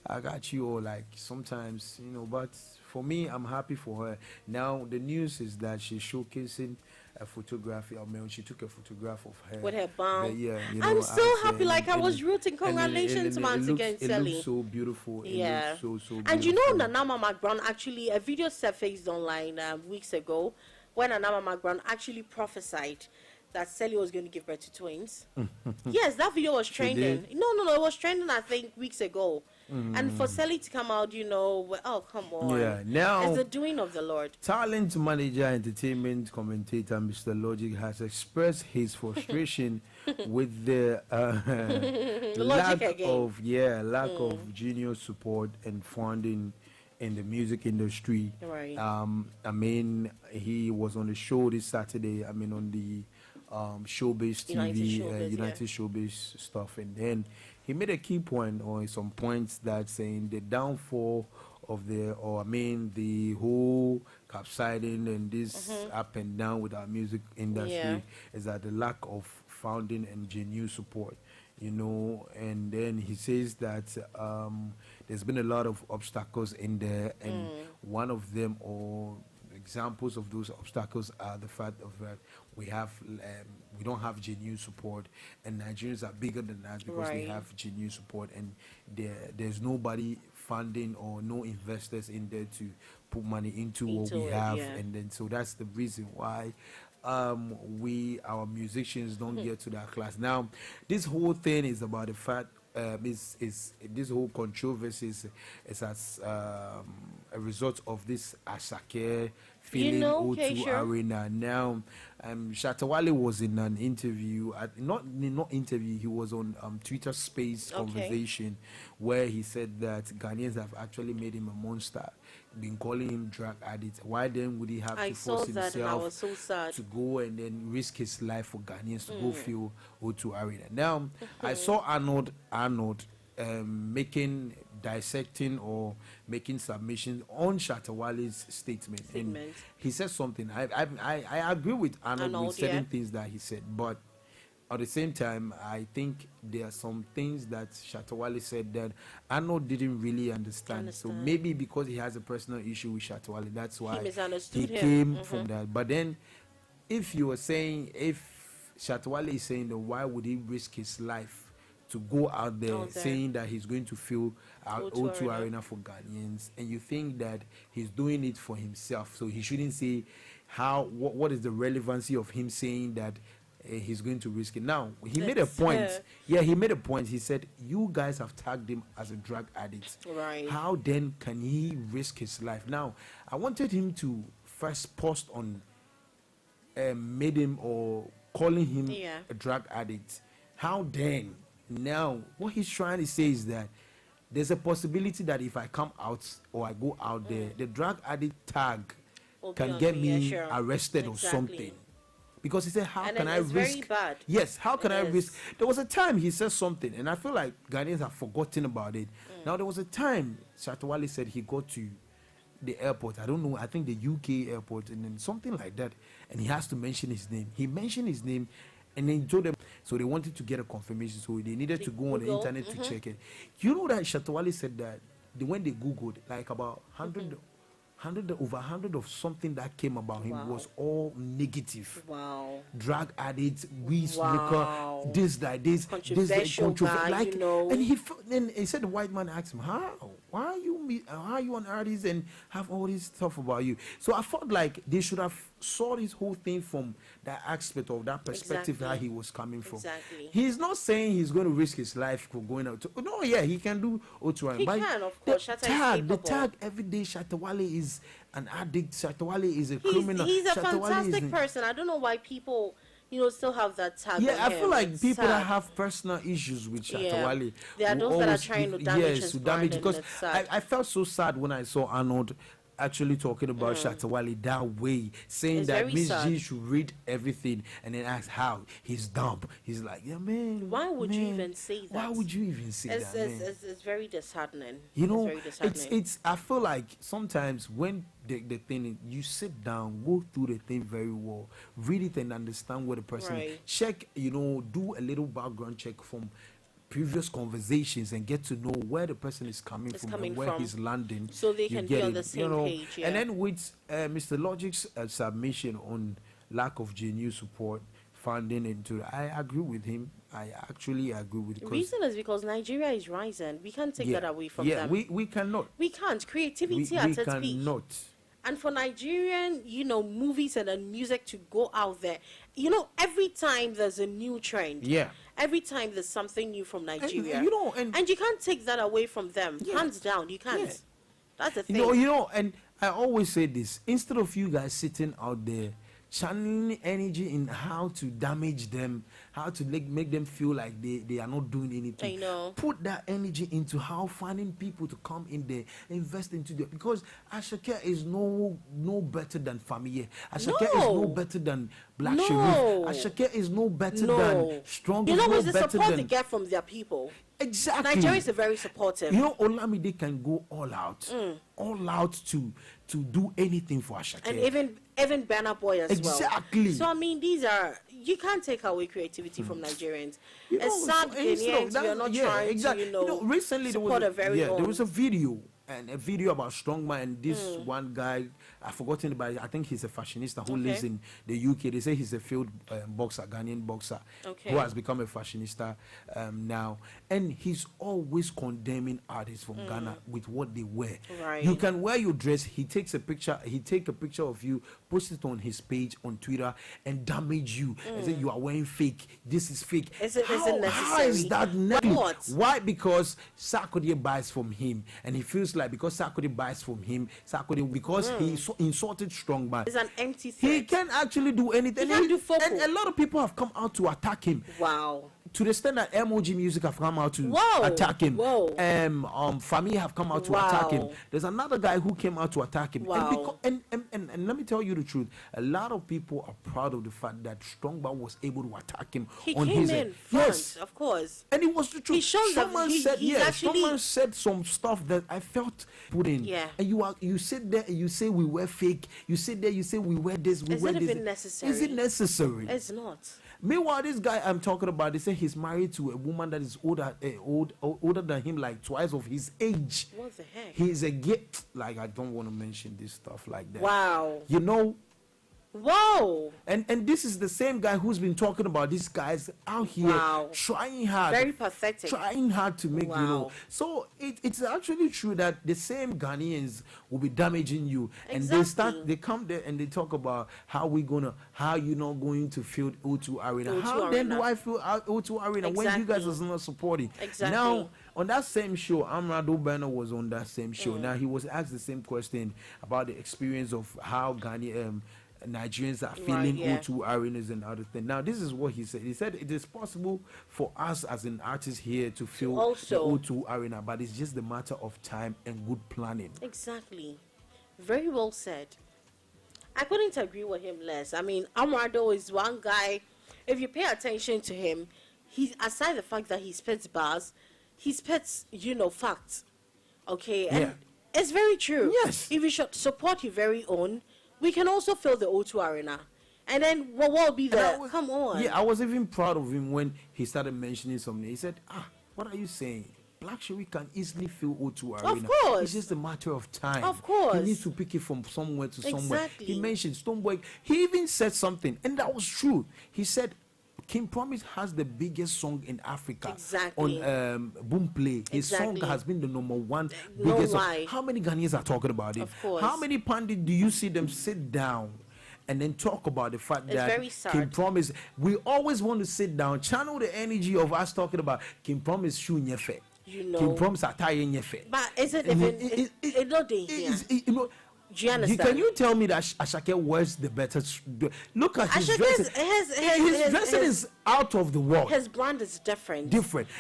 I got you all, like, sometimes but for me, I'm happy for her. Now the news is that she's showcasing a photography. I mean, she took a photograph of her with her bum. Yeah, I'm so happy. Like, I was rooting. Congratulations once again, Sally. It looks so beautiful. Yeah. It looks so beautiful. And Nana Mama Brown, actually, a video surfaced online weeks ago when Nana Mama Brown actually prophesied that Sally was going to give birth to twins. Yes, that video was trending. No, it was trending, I think, weeks ago. And for Sally to come out, oh, come on. Yeah, now it's the doing of the Lord. Talent manager, entertainment commentator, Mr. Logic, has expressed his frustration with the lack of junior support and funding in the music industry. Right. I mean, he was on the show this Saturday. I mean, on the Showbiz TV, United Showbiz stuff, and then he made a key point on some points that saying the downfall of the whole capsiding and this up and down with our music industry is that the lack of founding and genuine support, and then he says that there's been a lot of obstacles in there, and one of them, or examples of those obstacles, are the fact of that we don't have genuine support, and Nigerians are bigger than that because we have genuine support, and there's nobody funding or no investors in there to put money into what we have, and then so that's the reason why our musicians don't get to that class. Now, this whole thing is about the fact is this whole controversy is as a result of this Asake feeling O2 Arena. Now, Shatawale was in an interview, not interview, he was on Twitter Space conversation where he said that Ghanaians have actually made him a monster, been calling him drug addict. Why then would he have to force himself to go and then risk his life for Ghanaians to go feel O2 Arena? Now, I saw Arnold dissecting or making submissions on Shatawale's statement. And he said something. I agree with Arnold with certain things that he said, but at the same time, I think there are some things that Shatawale said that Arnold didn't really understand. So maybe because he has a personal issue with Shatawale, that's why he came from that. But then, if Shatawale is saying that, why would he risk his life to go out there saying that he's going to fill O2 Arena for Ghanaians, and you think that he's doing it for himself, so he shouldn't say what is the relevancy of him saying that he's going to risk it. Now, he made a point. He made a point. He said, you guys have tagged him as a drug addict. Right. How then can he risk his life? Now, I wanted him to first post on made him or calling him a drug addict. How then? Now, what he's trying to say is that there's a possibility that if I come out or I go out there, the drug addict tag can get me arrested or something. Because he said, how can I risk? Very bad. Yes, how can I risk? There was a time he said something, and I feel like Ghanaians have forgotten about it. Now, there was a time Shatawale said he got to the airport. I don't know. I think the UK airport, and then something like that. And he has to mention his name. He mentioned his name, and then he told them. So they wanted to get a confirmation. So they needed to go on the internet to check it. You know that Shatawale said that when they googled, like about 100 over 100 of something that came about him was all negative. Wow. Drug addict, weed liquor, this, that, this, controversial guy, like, you know. And he said the white man asked him, how are you an artist and have all this stuff about you? So I felt like they should have saw this whole thing from that aspect of that perspective that he was coming from. Exactly. He's not saying he's going to risk his life for going out. No, yeah, he can do O2. He can, of course. The tag every day, Shatawale is an addict. Shatawale is a criminal. He's a Shatawale fantastic person. I don't know why people, still have that tag. Yeah, on I him. feel like It's people sad. that have personal issues with Shatawale. There are those that are trying to damage his brand, because and it's sad. I felt so sad when I saw Arnold actually talking about Shatawale that way, saying It's that very Miss sad. G should read everything, and then ask how he's dumb. He's like, yeah, man. Why would you even say that? Why would you even say that, man? It's very disheartening. You know, it's very disheartening. it's. I feel like sometimes when the thing, you sit down, go through the thing very well, read it and understand what the person. Right. Check, do a little background check from previous conversations and get to know where the person is coming from and where he's landing, so they you can get be on it, the same page. Yeah. And then with Mr. Logic's submission on lack of genuine support funding into, I agree with him. I actually agree with. The reason is because Nigeria is rising. We can't take that away from them. Yeah, we cannot. We can't. Creativity at its peak. We cannot. And for Nigerian, movies and then music to go out there, every time there's a new trend. Yeah. Every time there's something new from Nigeria. And you can't take that away from them. Yeah. Hands down, you can't. Yeah. That's the thing. And I always say this, instead of you guys sitting out there channeling energy in how to damage them, how to make them feel like they are not doing anything. I know. Put that energy into how finding people to come in there, invest into them. Because Ashake is no better than Familia. Ashake is no better than Black Sherif. Ashake is no better than Strong. It's the support they get from their people. Exactly. Nigerians are very supportive. Olamide can go all out to do anything for Ashake. And even Burna Boy as well. Exactly. So these are, you can't take away creativity from Nigerians. It's sad Ghanaians, we are not trying to, recently support a very own. there was a video about Strongman, and this one guy, I've forgotten about it, I think he's a fashionista who lives in the UK. They say he's a field boxer, Ghanaian boxer, who has become a fashionista now. And he's always condemning artists from Ghana with what they wear. Right. You can wear your dress, he take a picture of you, post it on his page on Twitter, and damage you and say you are wearing fake, this is fake. Is it necessary? How is that necessary? What? Why? Because Sarkodie buys from him, and he feels like because Sarkodie buys from him, because he insulted Strongman. It's an empty threat. He can't actually do anything. He can't do focal. And a lot of people have come out to attack him. Wow. To the extent that MOG Music have come out to attack him. Fami have come out to attack him. There's another guy who came out to attack him. Wow. And let me tell you the truth. A lot of people are proud of the fact that Strongman was able to attack him on his end. Yes, of course. And it was the truth. He shows Someone that someone said some stuff that I felt put in. Yeah. And you sit there and you say we wear fake. You sit there, you say we wear this, we wear this. Is it even necessary? Is it necessary? It's not. Meanwhile, this guy I'm talking about, they say he's married to a woman that is older than him, like twice of his age. What the heck? He's a gift. Like, I don't want to mention this stuff like that. Wow. Whoa. And this is the same guy who's been talking about these guys out here trying hard. Very pathetic. Trying hard to make So it's actually true that the same Ghanaians will be damaging you. Exactly. And they come there and they talk about how you're not going to field O2 Arena. How then do I feel O2 Arena when you guys are not supporting? Exactly. Now, on that same show, Amrado Banner was on that same show. Now, he was asked the same question about the experience of how Nigerians are feeling O2 arenas and other things. Now, this is what he said. He said it is possible for us as an artist here to feel the O2 arena, but it's just a matter of time and good planning. Exactly. Very well said. I couldn't agree with him less. I mean, Amrado is one guy, if you pay attention to him, aside the fact that he spits bars, he spits, facts. Okay? And It's very true. Yes. If you should support your very own, we can also fill the O2 Arena. And then what will be there? Come on. Yeah, I was even proud of him when he started mentioning something. He said, what are you saying? Black Sherry can easily fill O2 Arena. Of course. It's just a matter of time. Of course. He needs to pick it from somewhere to somewhere. Exactly. He mentioned Stoneboy. He even said something, and that was true. He said, King Promise has the biggest song in Africa. Exactly. On Boom Play. His Exactly. song has been the #1 No biggest song. lie. How many Ghanaians are talking about it? Of course. How many pundits do you see them sit down and then talk about the fact It's that very sad. King Promise, we always want to sit down, channel the energy of us talking about King Promise shoe nyefe. You know. King Promise attire nyefe. But is it even it's not the here? You know, do you understand? Can you tell me that Ashake wears the better? Look at his Ashake's- dressing. His dressing is out of the world. His brand is different.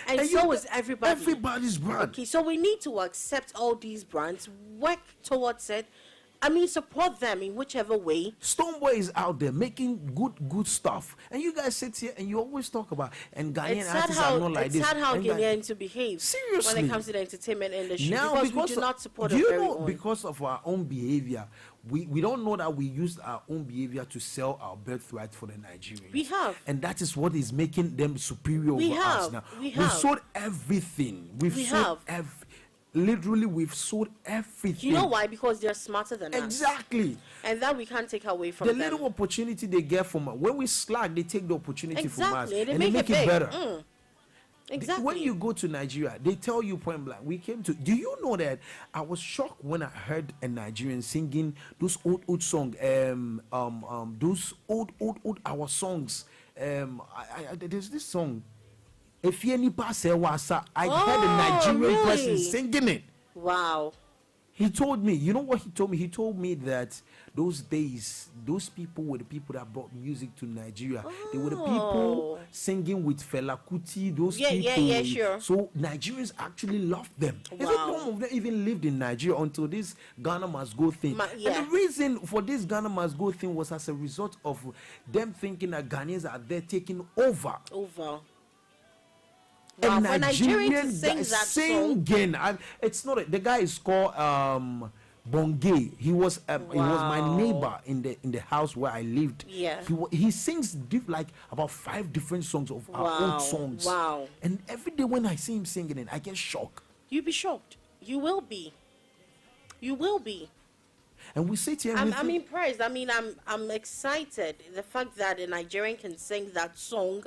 And so is everybody. Everybody's brand. Okay, so we need to accept all these brands, work towards it. I mean, support them in whichever way. Stoneboy is out there making good stuff, and you guys sit here and you always talk about and Ghanaian artists are not like this. It's sad how And Ghanaians to behave seriously when it comes to the entertainment industry now because we do not support do our you very know own. because of our own behavior, we don't know that we used our own behavior to sell our birthright for the Nigerians. We have, and that is what is making them superior over us now. We've sold everything. Literally, we've sold everything. You know why? Because they're smarter than us. Exactly. And that we can't take away from the them. little opportunity they get from us. When we slack, they take the opportunity from us. They and make they make it big. better. Exactly. When you go to Nigeria, they tell you point blank, we came to. Do you know that I was shocked when I heard a Nigerian singing those old songs, those old our songs. There's this song. If you any pass I heard a Nigerian person singing it. Wow. He told me, you know what he told me? He told me that those days, those people were the people that brought music to Nigeria. They were the people singing with Fela Kuti, those people. Yeah, sure. So Nigerians actually loved them. Wow. Some of them even lived in Nigeria until this Ghana Must Go thing. And the reason for this Ghana Must Go thing was as a result of them thinking that Ghanaians are there taking over. Wow, a for Nigerian to sing guy that singing. It's not the guy is called Bongay. He was my neighbor in the house where I lived. Yeah. He sings like about 5 different songs of our old songs. Wow. And every day when I see him singing it, I get shocked. You'll be shocked. You will be. You will be. And we sit here. I'm impressed. I mean, I'm excited. The fact that a Nigerian can sing that song.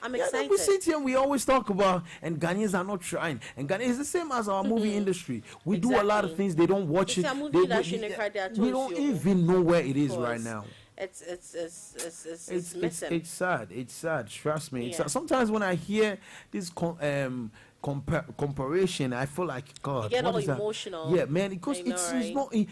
I'm excited. We sit here and we always talk about, and Ghanaians are not trying. And Ghanaians is the same as our movie industry. We do a lot of things, they don't watch it. We don't even know where it is right now. It's missing. It's sad. It's sad. Trust me. It's sad. Sometimes when I hear this comparison, I feel like God. You get all emotional. Yeah, man. Because it's not. And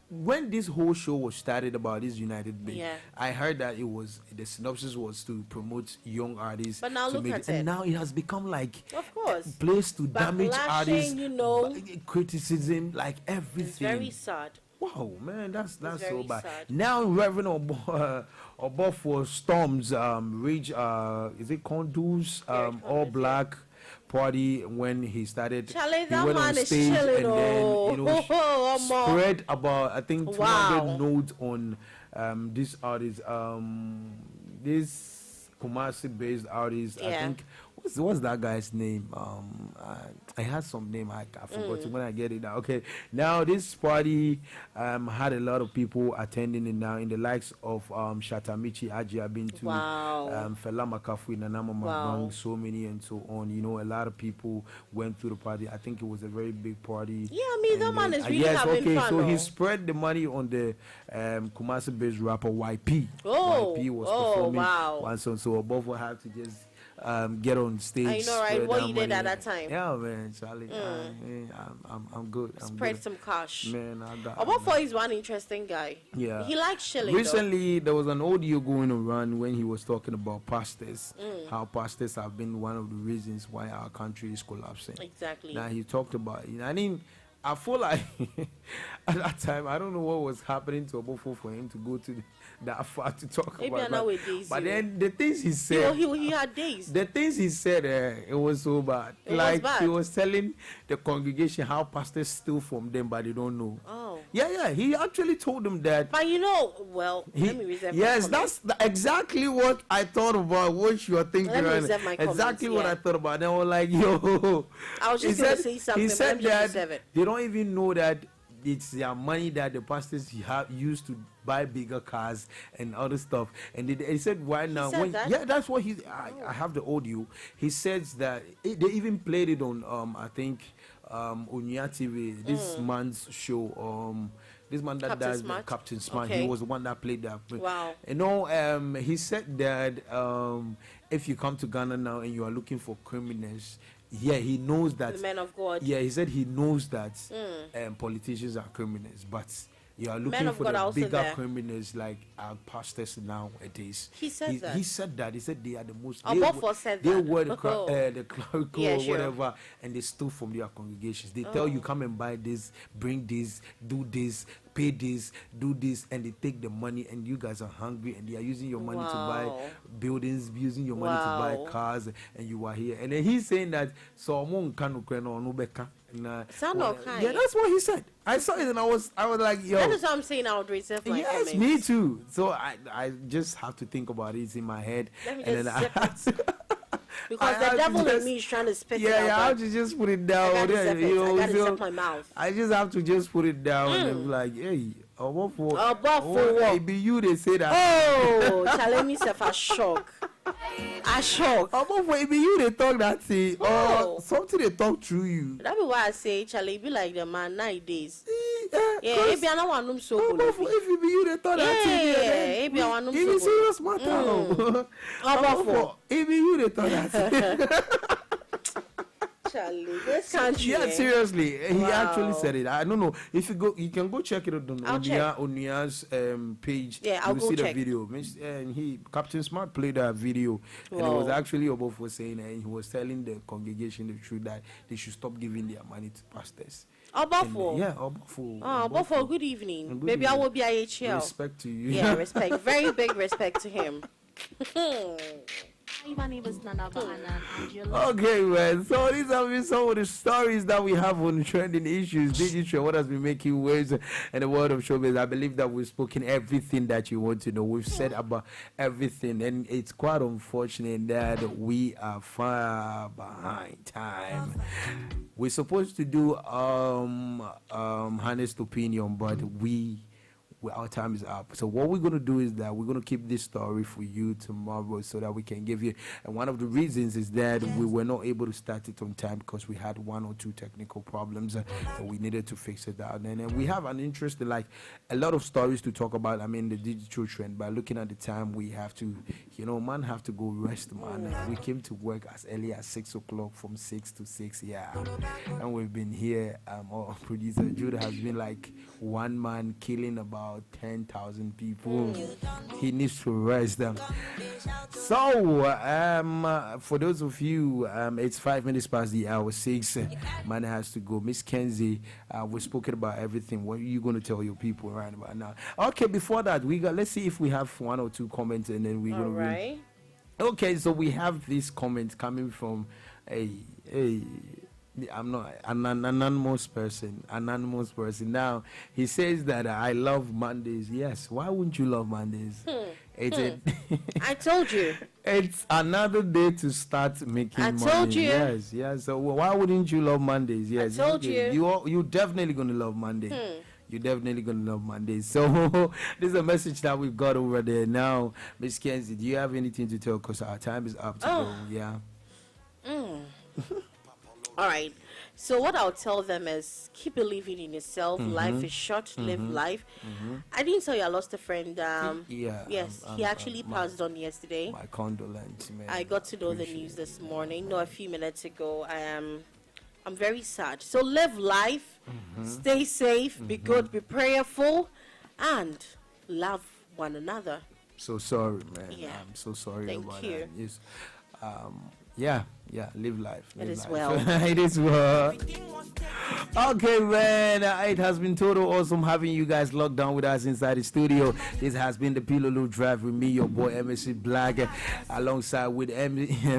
when this whole show was started about this United Bay, I heard that the synopsis was to promote young artists. But now look at it. And now it has become like of course a place to damage artists, criticism, like everything. It's very sad. Wow, man, that's so bad. Sad. Now Rev Obofour storms rage. Is it Condos? All black party when he started. Charlie, he went on stage and then spread about I think 200 notes on this artist. This Kumasi-based artist. I think. What's that guy's name? I had some name. I forgot when I get it now. Okay, now this party had a lot of people attending it now, in the likes of Shatamichi Ajia Bintu, Fela Makafui, Nanama Mabang, so many and so on. You know, a lot of people went to the party. I think it was a very big party. Yeah, I mean, that man is really having fun. So he spread the money on the Kumasi-based rapper YP. YP was performing one song, so Obofour had to just get on stage. I know, right? What you did at that time? Yeah, man, Charlie. I'm good. Spread some cash. Man, I got. Obofour is one interesting guy. Yeah, he likes chilling. Recently, there was an audio going around when he was talking about pastors. How pastors have been one of the reasons why our country is collapsing. Exactly. Now he talked about. I feel like at that time I don't know what was happening to Obofour for him to go to that far to talk Maybe about. nowadays, But then the things he said, he had days. The things he said, it was so bad. He was telling the congregation how pastors steal from them, but they don't know. Oh. Yeah. He actually told them that. But let me reserve my yes, comments. that's exactly what I thought about. What you are thinking. Let me reserve my comments, exactly what I thought about. They were like, yo. I was just going to say something. He said that they don't even know that it's their money that the pastors have used to buy bigger cars and other stuff. And he said, why now? Yeah, that's what I have the audio. He says that they even played it on I think on Nya TV, this man's show. This man that does Captain Smart, he was the one that played that. Wow. He said that if you come to Ghana now and you are looking for criminals, he knows that. The men of God. Yeah, he said he knows that politicians are criminals, but you are looking for the bigger criminals like our pastors nowadays. He said that. He said that. He said they are the most. Obofour said they that. were the clerical or whatever, and they stole from their congregations. They tell you, come and buy this, bring this, do this, pay this, do this, and they take the money, and you guys are hungry, and they are using your money to buy buildings, using your money to buy cars, and you are here. And then he's saying that yeah, that's what he said. I saw it and I was like, yo. That is what I'm saying. I would reserve my comments. Me too. So I just have to think about it in my head. Let me and just zip it. Because the devil in me is trying to spit it out. Yeah, I have to just put it down. I gotta zip my mouth. I just have to just put it down and be like, hey, Obofour. Obofour. It be you they say that. Oh, challenge me self a shock. A shock. Obofour, it be you they talk that thing. Or something they talk through you. That be why I say, Charlie, be like the man 9 days. Yeah, maybe I don't want them so good. If it be you they talk that thing. Yeah, maybe I want them so good. It is serious matter. Obofour, it be you they talk that thing. Charlie, this country. Yeah, seriously, he actually said it. I don't know if you can go check it on Nya's page. Yeah, I'll go see check the video. Captain Smart played that video, and it was actually Obofour saying, and he was telling the congregation the truth that they should stop giving their money to pastors. Obofour. Yeah, Obofour. Obofour, good evening. Maybe I will be IHL. Respect to you. Yeah, respect. Very big respect to him. My name is Nanaba and Angela. Okay, man. So these have been some of the stories that we have on trending issues. Digital, what has been making waves in the world of showbiz. I believe that we've spoken everything that you want to know. We've said about everything, and it's quite unfortunate that we are far behind time. We're supposed to do honest opinion, but our time is up. So what we're going to do is that we're going to keep this story for you tomorrow so that we can give you. And one of the reasons is that we were not able to start it on time because we had 1 or 2 technical problems and we needed to fix it out. And we have an interest in like a lot of stories to talk about. I mean, the digital trend. By looking at the time, we have to, man, have to go rest, man. We came to work as early as 6 o'clock, from 6 to 6, yeah. And we've been here. Our producer Judah has been like one man killing about 10,000 people. He needs to rest them. So for those of you, it's 5 minutes past the hour 6. Man has to go. Miss Kenzie, we've spoken about everything. What are you going to tell your people right about now? Okay, before that, let's see if we have 1 or 2 comments, and then we're going to read. Okay, so we have this comment coming from I'm not an anonymous person. Now he says that I love Mondays. Yes, why wouldn't you love Mondays? I told you. It's another day to start making money. I told you. Yes. So why wouldn't you love Mondays? Yes, I told you. You're definitely gonna love Monday. You're definitely gonna love Mondays. So this is a message that we've got over there now. Miss Kenzie, do you have anything to tell? Because our time is up to go. Yeah. All right. So what I'll tell them is keep believing in yourself. Life is short. Live life. I didn't tell you I lost a friend. Yes, he actually passed on yesterday. My condolences, man. I got to know the news this morning. No, a few minutes ago. I'm very sad. So live life. Stay safe. Be good. Be prayerful, and love one another. So sorry, man. Yeah. I'm so sorry about you. that. Yes. Yeah, live life. It is well. It is well. Okay, man. It has been total awesome having you guys locked down with us inside the studio. This has been the Pilolo Drive with me, your boy MSC Black, alongside with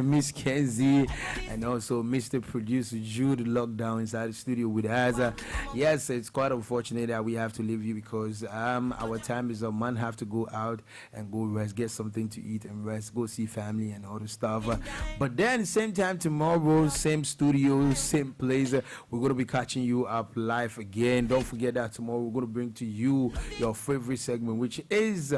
Miss Kenzie and also Mr. Producer Jude locked down inside the studio with us. Yes, it's quite unfortunate that we have to leave you because our time is up. Man have to go out and go rest, get something to eat and rest, go see family and all the stuff. But then same time tomorrow, same studio, same place, we're going to be catching you up live again. Don't forget that tomorrow we're going to bring to you your favorite segment, which is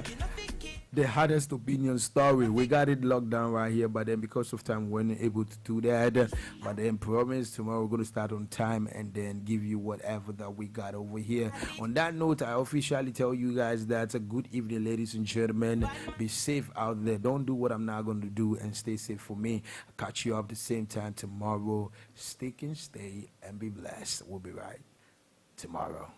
the hardest opinion story. We got it locked down right here, but then because of time we weren't able to do that. But then promise tomorrow we're going to start on time and then give you whatever that we got over here. On that note, I officially tell you guys that a good evening, ladies and gentlemen. Be safe out there. Don't do what I'm not going to do and stay safe for me. I'll catch you up the same time tomorrow. Stick and stay and be blessed. We'll be right tomorrow.